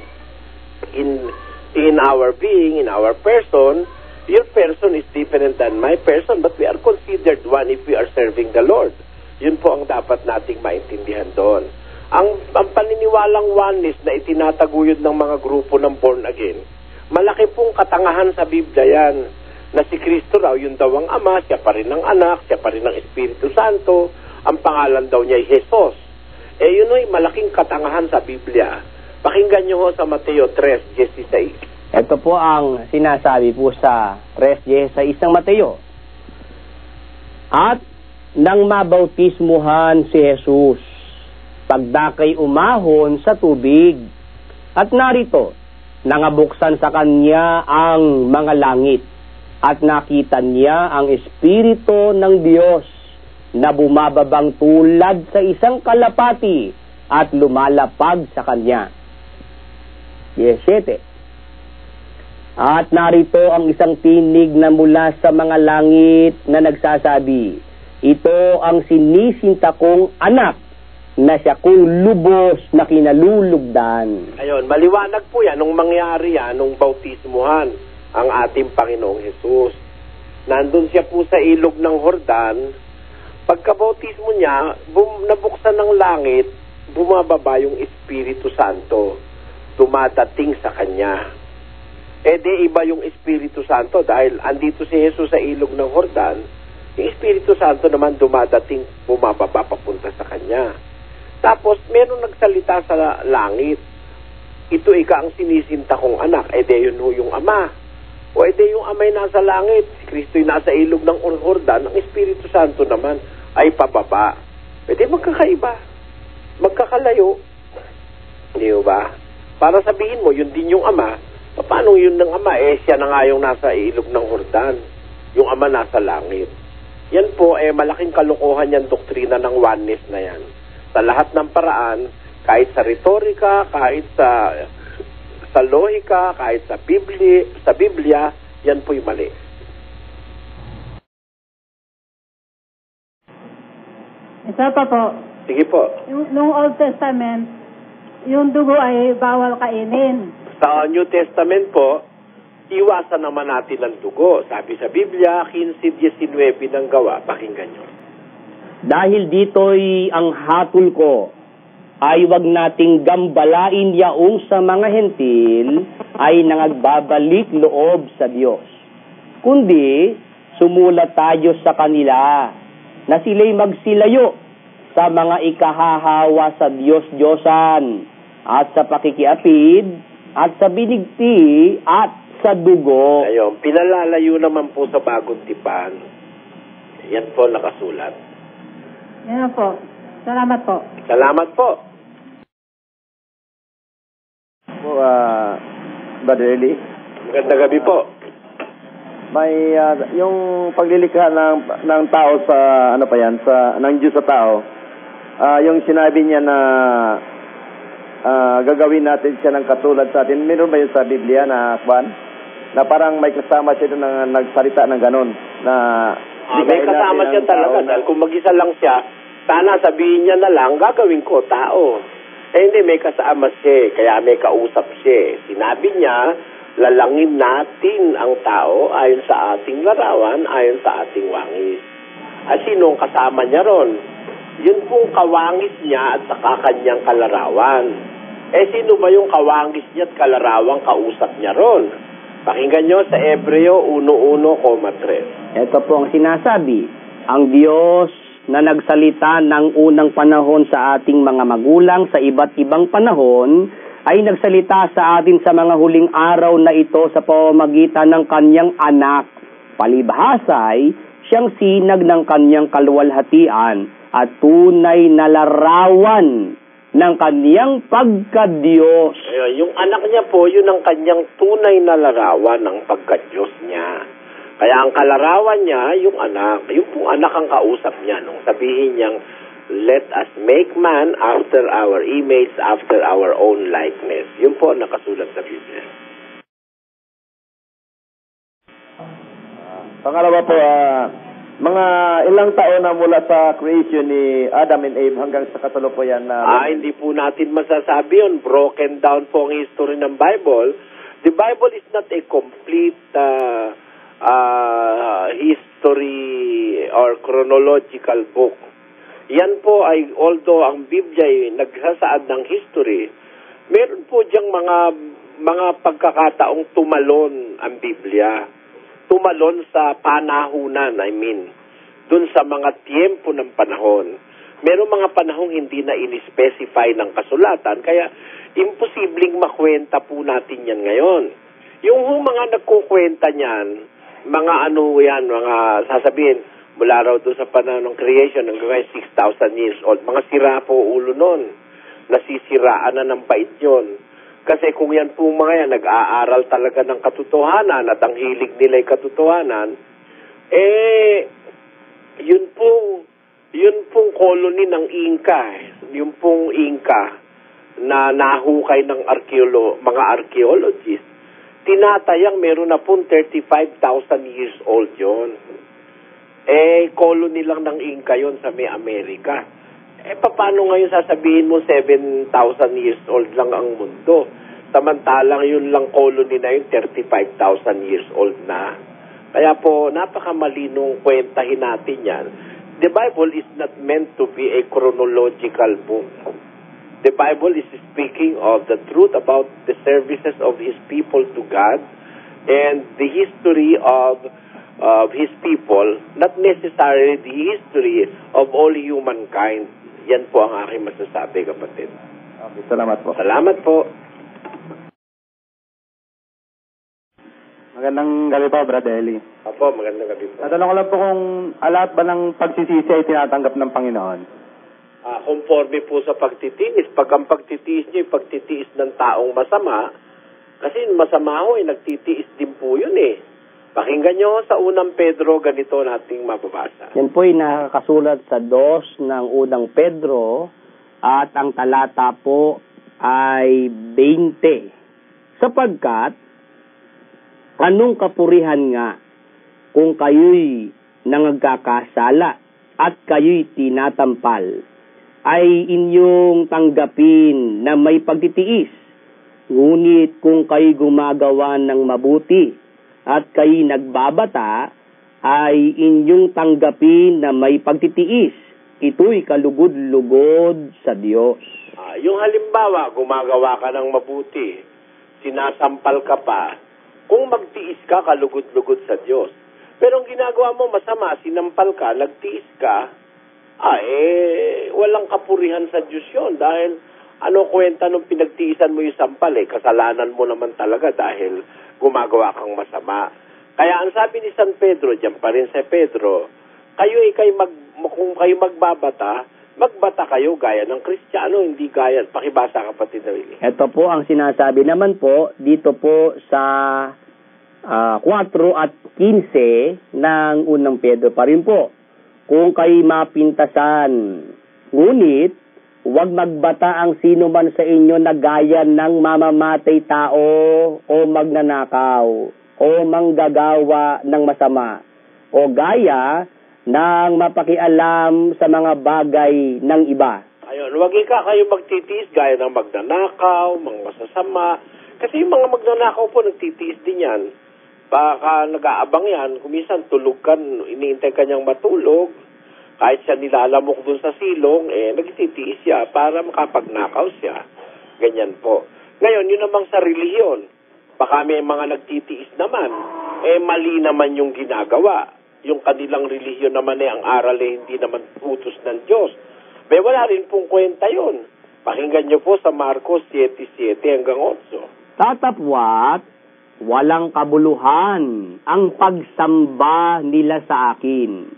In our being, in our person, your person is different than my person, but we are considered one if we are serving the Lord. Yun po ang dapat nating maintindihan doon. Ang paniniwalang oneness na itinataguyod ng mga grupo ng born again, malaki pong katangahan sa Biblia yan, na si Kristo raw, yun daw ang Ama, siya pa rin ang Anak, siya pa rin ang Espiritu Santo, ang pangalan daw niya ay Jesus. Yun ay malaking katangahan sa Biblia. Pakinggan nyo ho sa Mateo 3:16. Ito po ang sinasabi po sa 3:16 ng Mateo. At nang mabautismuhan si Jesus, pagdakay umahon sa tubig, at narito, nangabuksan sa kanya ang mga langit, at nakita niya ang Espiritu ng Diyos na bumababang tulad sa isang kalapati at lumalapag sa kanya. 17. At narito ang isang tinig na mula sa mga langit na nagsasabi, ito ang sinisinta kong anak, na siya kong lubos na kinalulugdan. Ayun, maliwanag po yan nung mangyari yan, nung bautismuhan ang ating Panginoong Jesus. Nandun siya po sa ilog ng Jordan. Pagkabautismo niya, nabuksan ng langit, bumababa yung Espiritu Santo, dumadating sa kanya. Di iba yung Espiritu Santo dahil andito si Jesus sa ilog ng Jordan, yung Espiritu Santo naman dumadating, bumababa papunta sa kanya. Tapos, meron nagsalita sa langit. Ito ika ang sinisinta kong anak. Yun yung ama. O yung amay nasa langit. Si Kristo'y nasa ilog ng Jordan. Ang Espiritu Santo naman ay pababa. Magkakaiba. Magkakalayo. Di ba? Para sabihin mo, yun din yung ama. Paano yun ng ama? Siya na nga yung nasa ilog ng Jordan. Yung ama nasa langit. Yan po, malaking kalokohan yan, doktrina ng oneness na yan. Sa lahat ng paraan, kahit sa retorika, kahit sa lohika, kahit sa Biblia, yan po'y mali. Isa pa po. Sige po. Nung Old Testament, yung dugo ay bawal kainin. Sa New Testament po, iwasan naman natin ang dugo. Sabi sa Biblia, 15:19 ng gawa. Pakinggan nyo. Dahil dito'y ang hatol ko, ay wag nating gambalain yaong sa mga hentil ay nangagbabalik loob sa Diyos. Kundi, sumulat tayo sa kanila na sila'y magsilayo sa mga ikahahawa sa Diyos-Diyosan at sa pakikiapid at sa binigti at sa dugo. Ayun, pinalalayo naman po sa Bagong Tipan. Yan po nakasulat. Yan po. Salamat po. Salamat po. Brother Eli. Magandang gabi po. May yung paglilikha ng tao sa ng Diyos sa tao. Yung sinabi niya na gagawin natin siya ng katulad sa atin. Meron ba yun sa Biblia na na parang may kasama siya doon na nagsalita ng ganon na may kasama siya talaga dahil kung mag-isa lang siya, sana sabihin niya na lang, gagawin ko tao. Hindi, may kasama siya, kaya may kausap siya. Sinabi niya, lalangin natin ang tao ayon sa ating larawan, ayon sa ating wangis. At sinong kasama niya ron? Yun pong kawangis niya at saka kanyang kalarawan. Sino ba yung kawangis niya at kalarawang kausap niya ron? Pakinggan nyo sa Hebreo 1:1,3. Ito po ang sinasabi, ang Diyos na nagsalita ng unang panahon sa ating mga magulang sa iba't ibang panahon, ay nagsalita sa atin sa mga huling araw na ito sa pamamagitan ng kanyang anak. Palibhasay, siyang sinag ng kanyang kaluwalhatian at tunay na larawan ng kanyang pagka-Diyos. Yung anak niya po, yun ang kanyang tunay na larawan ng pagka-Diyos niya. Kaya ang kalarawan niya, yung anak, yung pong anak ang kausap niya nung sabihin niyang, let us make man after our image, after our own likeness. Yun po nakasulat sa Biblia. Pangalawa po, mga ilang taon na mula sa creation ni Adam and Eve hanggang sa kasalukuyan na... Hindi po natin masasabi yun. Broken down po ang history ng Bible. The Bible is not a complete history or chronological book. Yan po ay, although ang Biblia ay nagsasaad ng history, meron po diyang mga pagkakataong tumalon ang Biblia. Tumalon sa panahunan, dun sa mga tiempo ng panahon. Meron mga panahong hindi na in-specify ng kasulatan, kaya imposibleng makwenta po natin yan ngayon. Yung mga nagkukwenta niyan, mga sasabihin, mula raw doon sa panahon ng creation, hanggang 6,000 years old, mga sira po ulo nun. Nasisiraan na ng bait yun. Kasi kung yan po mga yan, nag-aaral talaga ng katotohanan at ang hilig nila ay katotohanan, yun pong colony ng Inca, yung pong Inca na nahukay ng mga archaeologists, tinatayang meron na pong 35,000 years old yun. Colony lang ng Inca yun sa may Amerika. Paano ngayon sasabihin mo 7,000 years old lang ang mundo? Samantalang yun lang colony na yun, 35,000 years old na. Kaya po, napakamalinong kwentahin natin yan. The Bible is not meant to be a chronological book. The Bible is speaking of the truth about the services of His people to God and the history of His people, not necessarily the history of all humankind. Yan po ang aking masasabi, kapatid. Okay, salamat po. Salamat po. Magandang gabi po, Brother Eli. Opo, magandang gabi po. Natanong ko lang po kung lahat ba ng pagsisisi ay tinatanggap ng Panginoon? Conforme po sa pagtitiis. Pag ang pagtitiis niyo, pagtitiis ng taong masama, kasi masama ho, nagtitiis din po yun eh. Pakinggan nyo sa unang Pedro, ganito nating mababasa. Yan po ay nakakasulat sa 2 ng unang Pedro at ang talata po ay 20. Sapagkat, anong kapurihan nga kung kayo'y nangagkakasala at kayo'y tinatampal, ay inyong tanggapin na may pagtitiis. Ngunit kung kayo'y gumagawa ng mabuti at kayo'y nagbabata, ay inyong tanggapin na may pagtitiis. Ito'y kalugod-lugod sa Diyos. Yung halimbawa, gumagawa ka ng mabuti, sinasampal ka pa, kung magtiis ka, kalugod-lugod sa Diyos. Pero ang ginagawa mo masama, sinampal ka, nagtiis ka, walang kapurihan sa Diyos yun. Dahil ano kwenta nung pinagtiisan mo yung sampal kasalanan mo naman talaga dahil gumagawa kang masama. Kaya ang sabi ni San Pedro, diyan pa rin sa Pedro, kung kayo magbabata, magbata kayo gaya ng Kristiyano, hindi gaya. Pakibasa, kapatid na Willie. Ito po ang sinasabi naman po dito po sa 4 at 15 ng unang Pedro pa rin po. Kung kayo mapintasan, ngunit huwag magbata ang sino man sa inyo na gaya ng mamamatay tao o magnanakaw o manggagawa ng masama o gaya ng mapakialam sa mga bagay ng iba. Ayun, huwag kayo magtitiis gaya ng magnanakaw, mga masasama. Kasi yung mga magnanakaw po, nagtitiis din yan. Baka nag-aabang yan, kumisan tulog ka, iniintay ka niyang matulog, kahit siya nilalamok dun sa silong, nagtitiis siya para makapagnakaw siya. Ganyan po. Ngayon, yun namang sa relihiyon, baka may mga nagtitiis naman, mali naman yung ginagawa. Yung kanilang relihiyon naman ang aral hindi naman utos ng Diyos. May wala rin pong kwenta yun. Pakinggan niyo po sa Marcos 7:7 hanggang 8. Tatapwat, walang kabuluhan ang pagsamba nila sa akin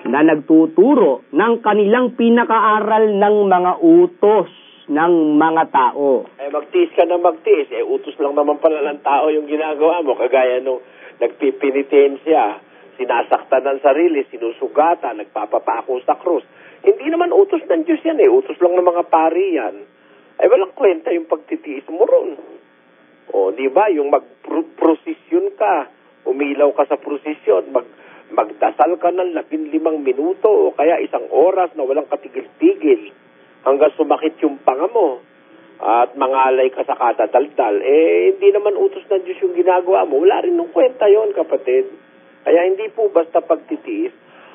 na nagtuturo ng kanilang pinakaaral ng mga utos ng mga tao. Magtiis ka na magtiis. Utos lang naman pala ng tao yung ginagawa mo. Kagaya nung nagpipinitensya, sinasaktan ng sarili, sinusugatan, nagpapapako sa krus. Hindi naman utos ng Diyos yan utos lang ng mga pari yan. Walang kwenta yung pagtitiis mo ron. Di ba? Yung mag-prosesyon ka, umilaw ka sa prosesyon, magdasal ka ng 15 minuto o kaya 1 oras na walang katigil-tigil hanggang sumakit yung panga mo at mangalay ka sa katadaldal. Hindi naman utos ng Diyos yung ginagawa mo. Wala rin nung kwenta yon, kapatid. Kaya hindi po basta pagtitiis.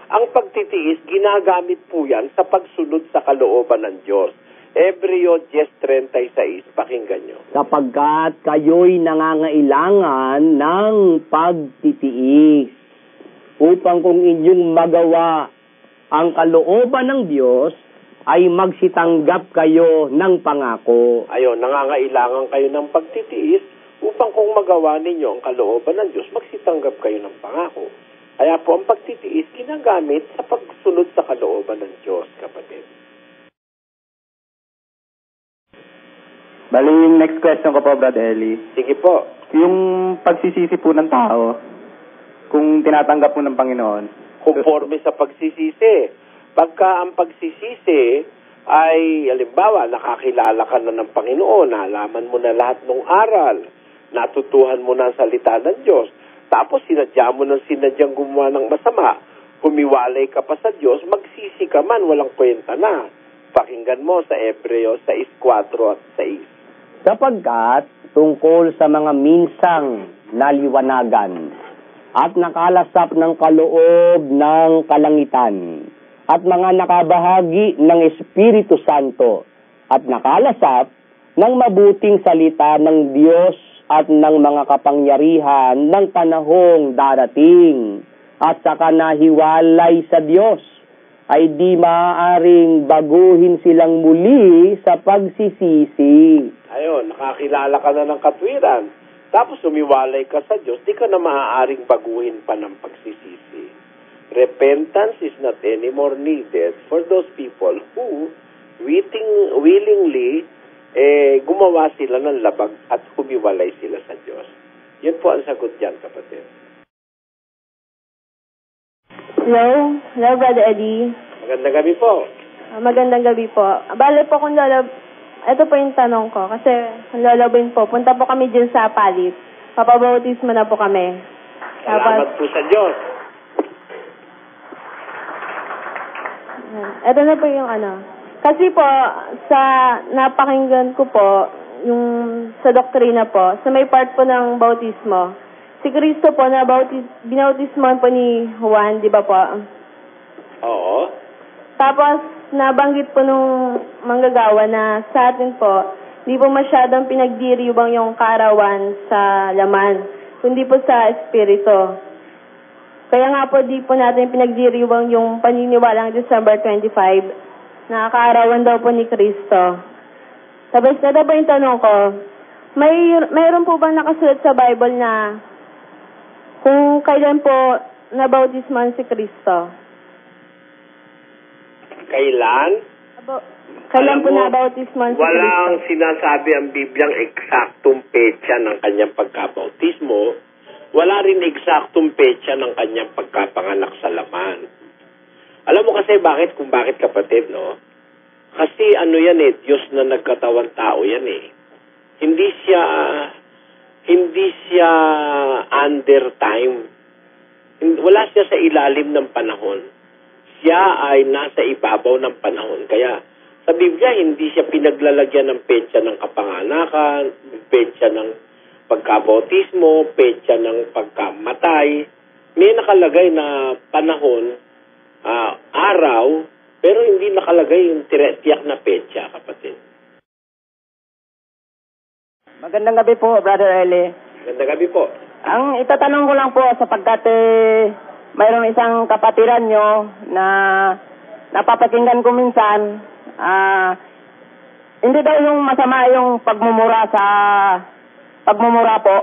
Ang pagtitiis, ginagamit po yan sa pagsunod sa kalooban ng Diyos. Hebreo 10:36, pakinggan nyo. Sapagkat kayo'y nangangailangan ng pagtitiis upang kung inyong magawa ang kalooban ng Diyos, ay magsitanggap kayo ng pangako. Ayun, nangangailangan kayo ng pagtitiis upang kung magawa ninyo ang kalooban ng Diyos, magsitanggap kayo ng pangako. Kaya po ang pagtitiis ginagamit sa pagsunod sa kalooban ng Diyos, kapatid. Bali, yung next question ko po, Brother Eli. Sige po. Yung pagsisisi po ng tao, kung tinatanggap po ng Panginoon. Conforme sa pagsisisi. Pagka ang pagsisisi ay, halimbawa, nakakilala ka na ng Panginoon, nalaman mo na lahat ng aral, natutuhan mo na ang salita ng Diyos, tapos sinadya mo ng sinadyang gumawa ng masama, humiwalay ka pa sa Diyos, magsisi ka man, walang kwenta na. Pakinggan mo sa Hebreo 6:4 at 6. Sapagkat tungkol sa mga minsang naliwanagan at nakalasap ng kaloob ng kalangitan at mga nakabahagi ng Espiritu Santo at nakalasap ng mabuting salita ng Diyos at ng mga kapangyarihan ng panahong darating at saka nahiwalay sa Diyos ay di maaaring baguhin silang muli sa pagsisisi. Ayun, nakakilala ka na ng katwiran. Tapos umiwalay ka sa Diyos, di ka na maaaring baguhin pa ng pagsisisi. Repentance is not anymore needed for those people who willingly gumawa sila ng labag at humiwalay sila sa Diyos. Yun po ang sagot dyan, kapatid. Hello? Hello, Brother Eddie. Magandang gabi po. Magandang gabi po. Bale po kung ito po yung tanong ko. Kasi kung lalabin po, punta po kami dyan sa palit. Papabautismo na po kami. Salamat po sa Diyos. Ito na po yung ano. Kasi po, sa napakinggan ko po, yung sa doktrina po, sa may part po ng bautismo, si Kristo po na binautismoan po ni Juan, di ba po? Oo. Tapos, nabanggit po nung manggagawa na sa atin po, di po masyadong pinagdiriwang yung kaarawan sa laman, kundi po sa espiritu. Kaya nga po, di po natin pinagdiriwang yung paniniwalang December 25, na kaarawan daw po ni Kristo. Tapos, ito po yung tanong ko, mayroon po bang nakasulat sa Bible na kung kailan po nabautisman si Kristo? Kailan? Kailan po nabautisman si Kristo? Walang sinasabi ang Bibliang eksaktong petsa ng kanyang pagkabautismo. Wala rin eksaktong petsa ng kanyang pagkapanganak sa laman. Alam mo kasi kung bakit kapatid, no? Kasi ano yan Diyos na nagkatawang tao yan Hindi siya under time. Wala siya sa ilalim ng panahon. Siya ay nasa ibabaw ng panahon. Kaya sa Biblia, hindi siya pinaglalagyan ng petsa ng kapanganakan, petsa ng pagkabautismo, petsa ng pagkamatay. May nakalagay na panahon, araw, pero hindi nakalagay yung tiyak na petsa, kapatid. Magandang gabi po, Brother Eli. Magandang gabi po. Ang itatanong ko lang po sapagkat mayroong isang kapatiran nyo na napapakinggan ko minsan, hindi daw yung masama yung pagmumura po.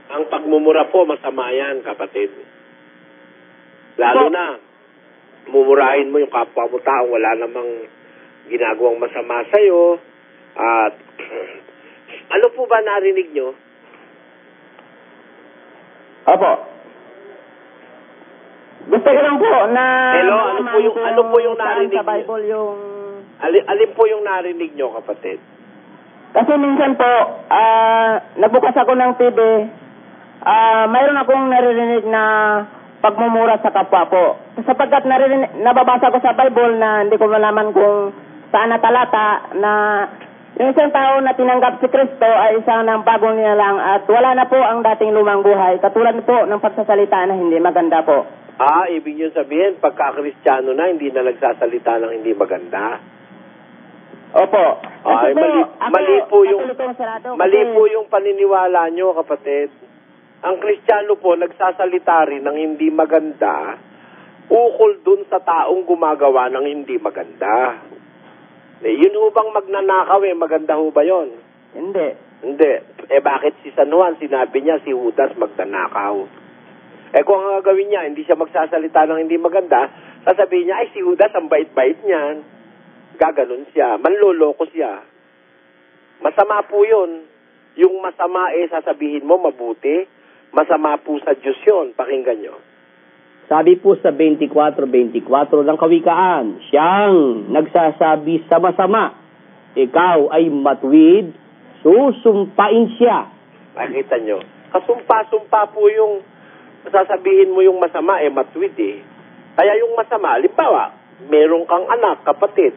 Ang pagmumura po, masama yan, kapatid. Lalo na, mumurahin mo yung kapwa mo tao, wala namang ginagawang masama sa'yo. At ano po ba narinig nyo? Opo. Gusto ko lang po na... Hello, ano po yung narinig sa Bible nyo? yung... Alin po yung narinig nyo, kapatid? Kasi minsan po, nagbukas ako ng TV, mayroon akong naririnig na pagmumura sa kapwa po. Sapagkat nababasa ko sa Bible na hindi ko malaman kung saan na talata na yung isang tao na tinanggap si Kristo ay isang ng bagong nilalang at wala na po ang dating lumang buhay. Katulad po ng pagsasalita na hindi maganda po. Ibig nyo sabihin, pagka-Kristiyano na, hindi na nagsasalita ng hindi maganda. Opo. Ay, mali po yung paniniwala nyo, kapatid. Ang Kristiyano po, nagsasalita rin ng hindi maganda, ukol dun sa taong gumagawa ng hindi maganda. Yun ho bang magnanakaw maganda ho ba yun? Hindi. Hindi. Bakit si San Juan, sinabi niya si Judas magnanakaw? Kung ang gagawin niya, hindi siya magsasalita ng hindi maganda, sasabihin niya, si Judas, ang bait-bait niyan. Gaganon siya. Manloloko siya. Masama po yun. Yung masama sasabihin mo, mabuti. Masama po sa Diyos yun. Pakinggan nyo. Sabi po sa 24:24 ng Kawikaan, siyang nagsasabi sa masama, ikaw ay matuwid, susumpain siya. Nakita nyo. Kasumpa-sumpa po yung sasabihin mo yung masama, matuwid Kaya yung masama, halimbawa, meron kang anak, kapatid,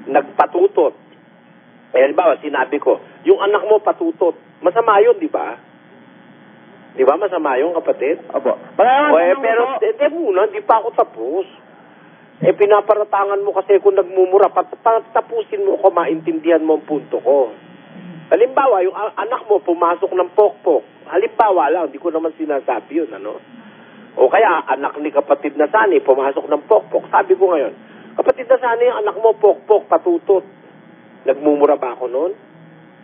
nagpatutot. Halimbawa, sinabi ko, yung anak mo patutot. Masama yun, di ba? Di ba masama yung kapatid? Opo. Pero muna, di pa ako tapos. Pinaparatangan mo kasi kung nagmumura, tapusin mo ko, maintindihan mo ang punto ko. Halimbawa, yung anak mo pumasok ng pokpok. Halimbawa lang, hindi ko naman sinasabi yun, ano? O kaya, anak ni kapatid na Sani, pumasok ng pokpok. Sabi ko ngayon, kapatid na Sani, anak mo, pokpok, patutot. Nagmumura ba ako noon?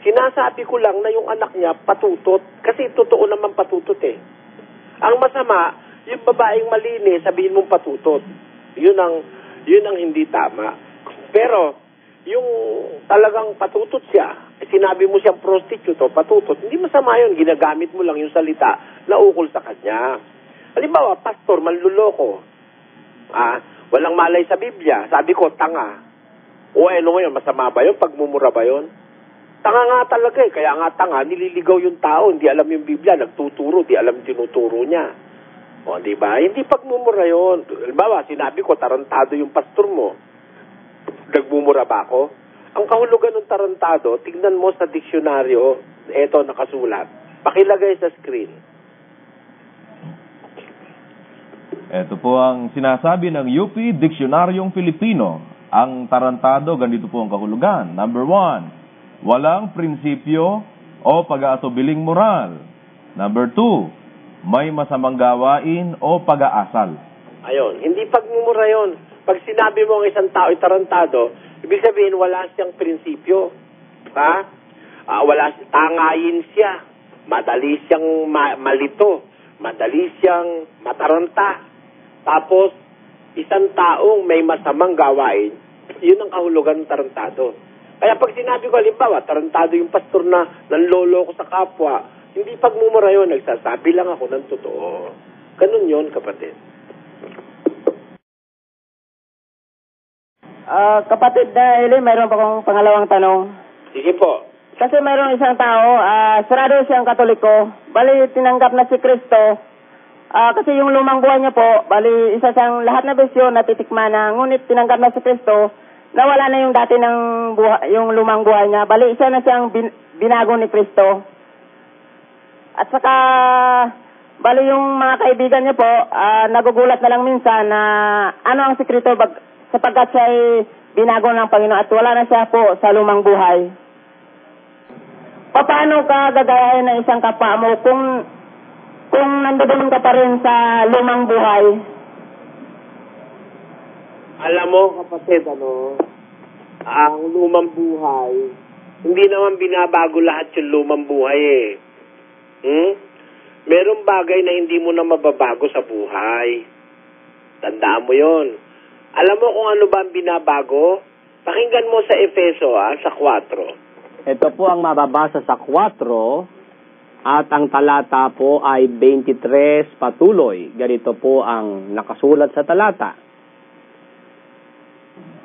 Sinasabi ko lang na yung anak niya patutot. Kasi totoo naman patutot eh. Ang masama, yung babaeng malinis, sabihin mong patutot. Yun ang hindi tama. Pero, yung talagang patutot siya, sinabi mo siyang prostitute o patutot, hindi masama yun. Ginagamit mo lang yung salita na ukol sa kanya. Halimbawa, pastor, manluloko. Walang malay sa Biblia. Sabi ko, tanga. O ano ngayon, masama ba yun? Pagmumura ba yun? Tanga nga talaga eh. Kaya nga tanga, nililigaw yung tao. Hindi alam yung Biblia. Nagtuturo, di alam tinuturo niya. O, di ba? Hindi pagmumura yun. Halimbawa, sinabi ko, tarantado yung pastor mo. Nagmumura ba ako? Ang kahulugan ng tarantado, tignan mo sa diksyonaryo, eto nakasulat. Pakilagay sa screen. Ito po ang sinasabi ng UP Diksionaryong Filipino. Ang tarantado, ganito po ang kahulugan. Number 1, walang prinsipyo o pag-aatubiling moral. Number 2, may masamang gawain o pag-aasal. Ayun, hindi pagmumura yun. Pag sinabi mo ang isang tao ay tarantado, ibig sabihin wala siyang prinsipyo. Tangayin siya. Madali siyang malito. Madali siyang mataranta. Tapos, isang taong may masamang gawain, yun ang kahulugan ng tarantado. Kaya pag sinabi ko, halimbawa, tarantado yung pastor na nanloloko sa kapwa, hindi pagmumura yun, nagsasabi lang ako ng totoo. Ganun yun, kapatid. Kapatid na Eli, mayroon pa akong pangalawang tanong. Sige po. Kasi mayroong isang tao, sarado siyang Katoliko, bali tinanggap na si Kristo. Kasi yung lumang buhay niya po, bali isa siyang lahat na besyo natitikman na, ngunit tinanggap na si Kristo, nawala na yung dati ng buhay, yung lumang buhay niya. Bali isa na siyang binago ni Kristo. At saka, bali yung mga kaibigan niya po, nagugulat na lang minsan na ano ang sikreto sapagkat siya ay binago ng Panginoon at wala na siya po sa lumang buhay. Paano ka gagayahin ng isang kapwa mo kung nandoon ka pa rin sa lumang buhay? Alam mo, kapatid, ang lumang buhay, hindi naman binabago lahat yung lumang buhay eh. Merong bagay na hindi mo na mababago sa buhay. Tandaan mo yon. Alam mo kung ano ba ang binabago? Pakinggan mo sa Efeso, sa 4. Ito po ang mababasa sa 4 at ang talata po ay 23 patuloy. Ganito po ang nakasulat sa talata.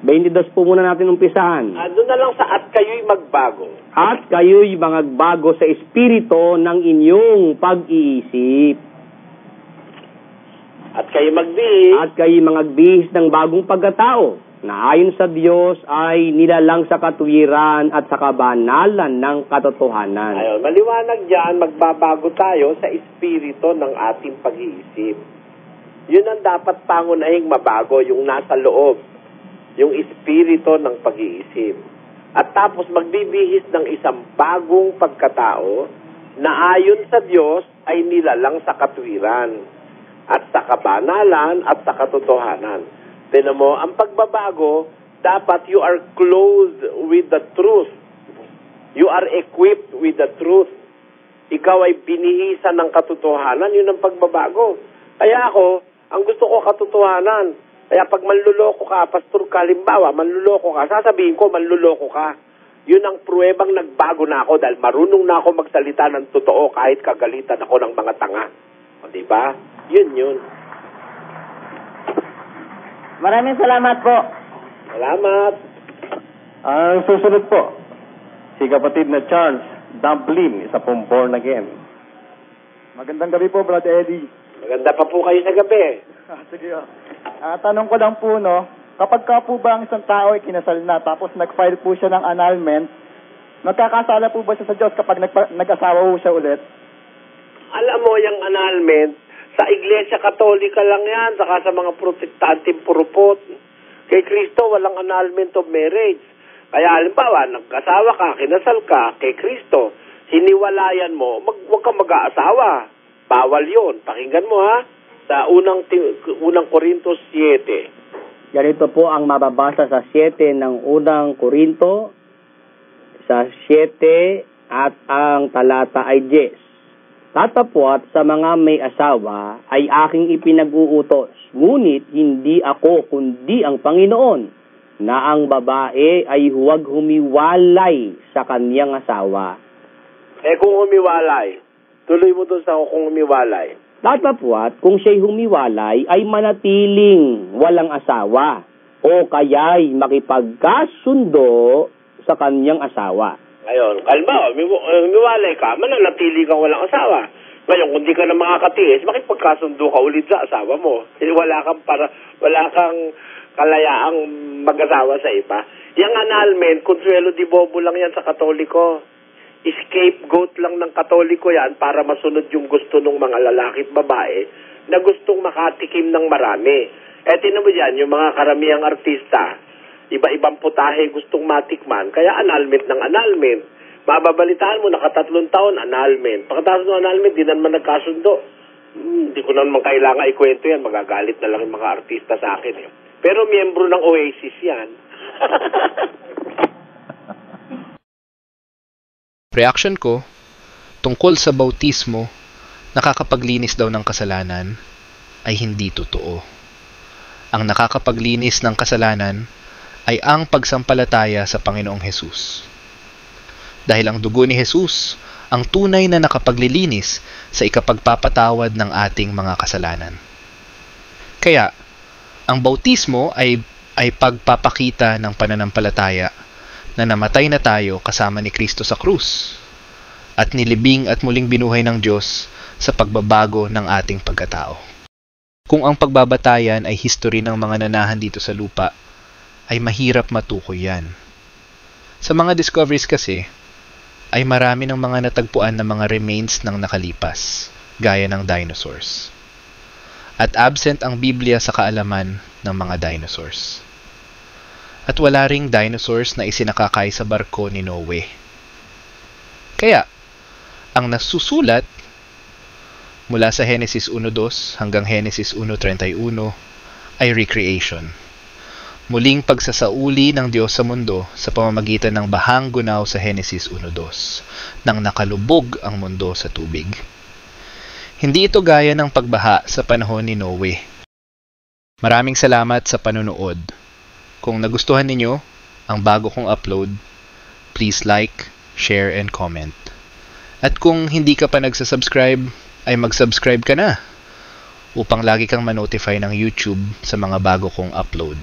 22 po muna natin umpisahan. Doon na lang sa at kayo'y magbago. At kayo'y magbago sa espiritu ng inyong pag-iisip. At kayo'y magbihis. At kayo'y magbihis ng bagong pagkatao na ayon sa Diyos ay nilalang sa katuwiran at sa kabanalan ng katotohanan. Ayun, maliwanag dyan, magbabago tayo sa espiritu ng ating pag-iisip. Yun ang dapat pangunahing mabago, yung nasa loob, yung espiritu ng pag-iisip. At tapos magbibihis ng isang bagong pagkatao na ayon sa Diyos ay nilalang sa katuwiran at sa kabanalan at sa katotohanan. Tignan mo, ang pagbabago, dapat you are clothed with the truth. You are equipped with the truth. Ikaw ay binihisan ng katotohanan, yun ang pagbabago. Kaya ako, ang gusto ko katotohanan. Kaya pag manluloko ka, pastor ka, halimbawa, manluloko ka, sasabihin ko, manluloko ka. Yun ang pruwebang nagbago na ako dahil marunong na ako magsalita ng totoo kahit kagalitan ako ng mga tanga. O, diba? Yun. Maraming salamat po. Salamat. Ang susunod po, si kapatid na Charles Dumplin, isa pong born again. Magandang gabi po, Brother Eddie. Maganda pa po kayo sa gabi. Sige. Tanong ko lang po, kapag ka po ba ang isang tao ay kinasal na, tapos nag-file po siya ng annulment, magkakasala po ba siya sa Diyos kapag nag-asawa po siya ulit? Alam mo, yung annulment, sa Iglesia Katolika lang yan, saka sa mga Protestante purupot. Kay Kristo, walang annulment of marriage. Kaya halimbawa, nagkasawa ka, kinasal ka, kay Kristo, siniwalayan mo, huwag kang mag-aasawa. Bawal yun. Pakinggan mo, ha? Sa unang Korinto 7. Ganito po ang mababasa sa 7 ng unang Korinto, sa 7 at ang talata ay 10. Tatapwat sa mga may asawa ay aking ipinag-uutos, ngunit hindi ako kundi ang Panginoon, na ang babae ay huwag humiwalay sa kaniyang asawa. Kung humiwalay, tuloy mo doon sa kung humiwalay. Tatapwat, kung siya'y humiwalay, ay manatiling walang asawa o kaya'y makipagkasundo sa kanyang asawa. Ngayon, kalma, humiwalay ka, mananatili kang walang asawa. Ngayon, kung di ka na makakatiis, makipagkasundo ka ulit sa asawa mo. Wala kang kalayaang mag-asawa sa iba. Yung annulment, konsuelo di bobo lang yan sa Katoliko. Scapegoat lang ng Katoliko yan para masunod yung gusto ng mga lalaki at babae na gustong makatikim ng marami. Tinan mo dyan, yung mga karamihang artista, iba-ibang putahe gustong matikman, kaya annulment ng annulment. Mababalitaan mo, 3 taon, annulment. Pagkatapos ng annulment, di naman nagkasundo. Hindi ko naman kailangan ikwento yan, magagalit na lang yung mga artista sa akin. Pero miyembro ng Oasis yan. Reaction ko, tungkol sa bautismo, nakakapaglinis daw ng kasalanan, ay hindi totoo. Ang nakakapaglinis ng kasalanan ay ang pagsampalataya sa Panginoong Hesus. Dahil ang dugo ni Hesus ang tunay na nakapaglilinis sa ikapagpapatawad ng ating mga kasalanan. Kaya, ang bautismo ay pagpapakita ng pananampalataya na namatay na tayo kasama ni Kristo sa krus at nilibing at muling binuhay ng Diyos sa pagbabago ng ating pagkatao. Kung ang pagbabatayan ay history ng mga nanahan dito sa lupa, ay mahirap matukoy yan. Sa mga discoveries kasi, ay marami ng mga natagpuan na mga remains ng nakalipas, gaya ng dinosaurs. At absent ang Biblia sa kaalaman ng mga dinosaurs. At wala ring dinosaurs na isinakakay sa barko ni Noe. Kaya, ang nasusulat mula sa Genesis 1:2 hanggang Genesis 1:31 ay recreation. Muling pagsasauli ng Diyos sa mundo sa pamamagitan ng bahang gunaw sa Genesis 1:2 nang nakalubog ang mundo sa tubig. Hindi ito gaya ng pagbaha sa panahon ni Noe. Maraming salamat sa panonood. Kung nagustuhan ninyo ang bago kong upload, please like, share, and comment. At kung hindi ka pa nagsasubscribe, ay mag-subscribe ka na upang lagi kang ma-notify ng YouTube sa mga bago kong upload.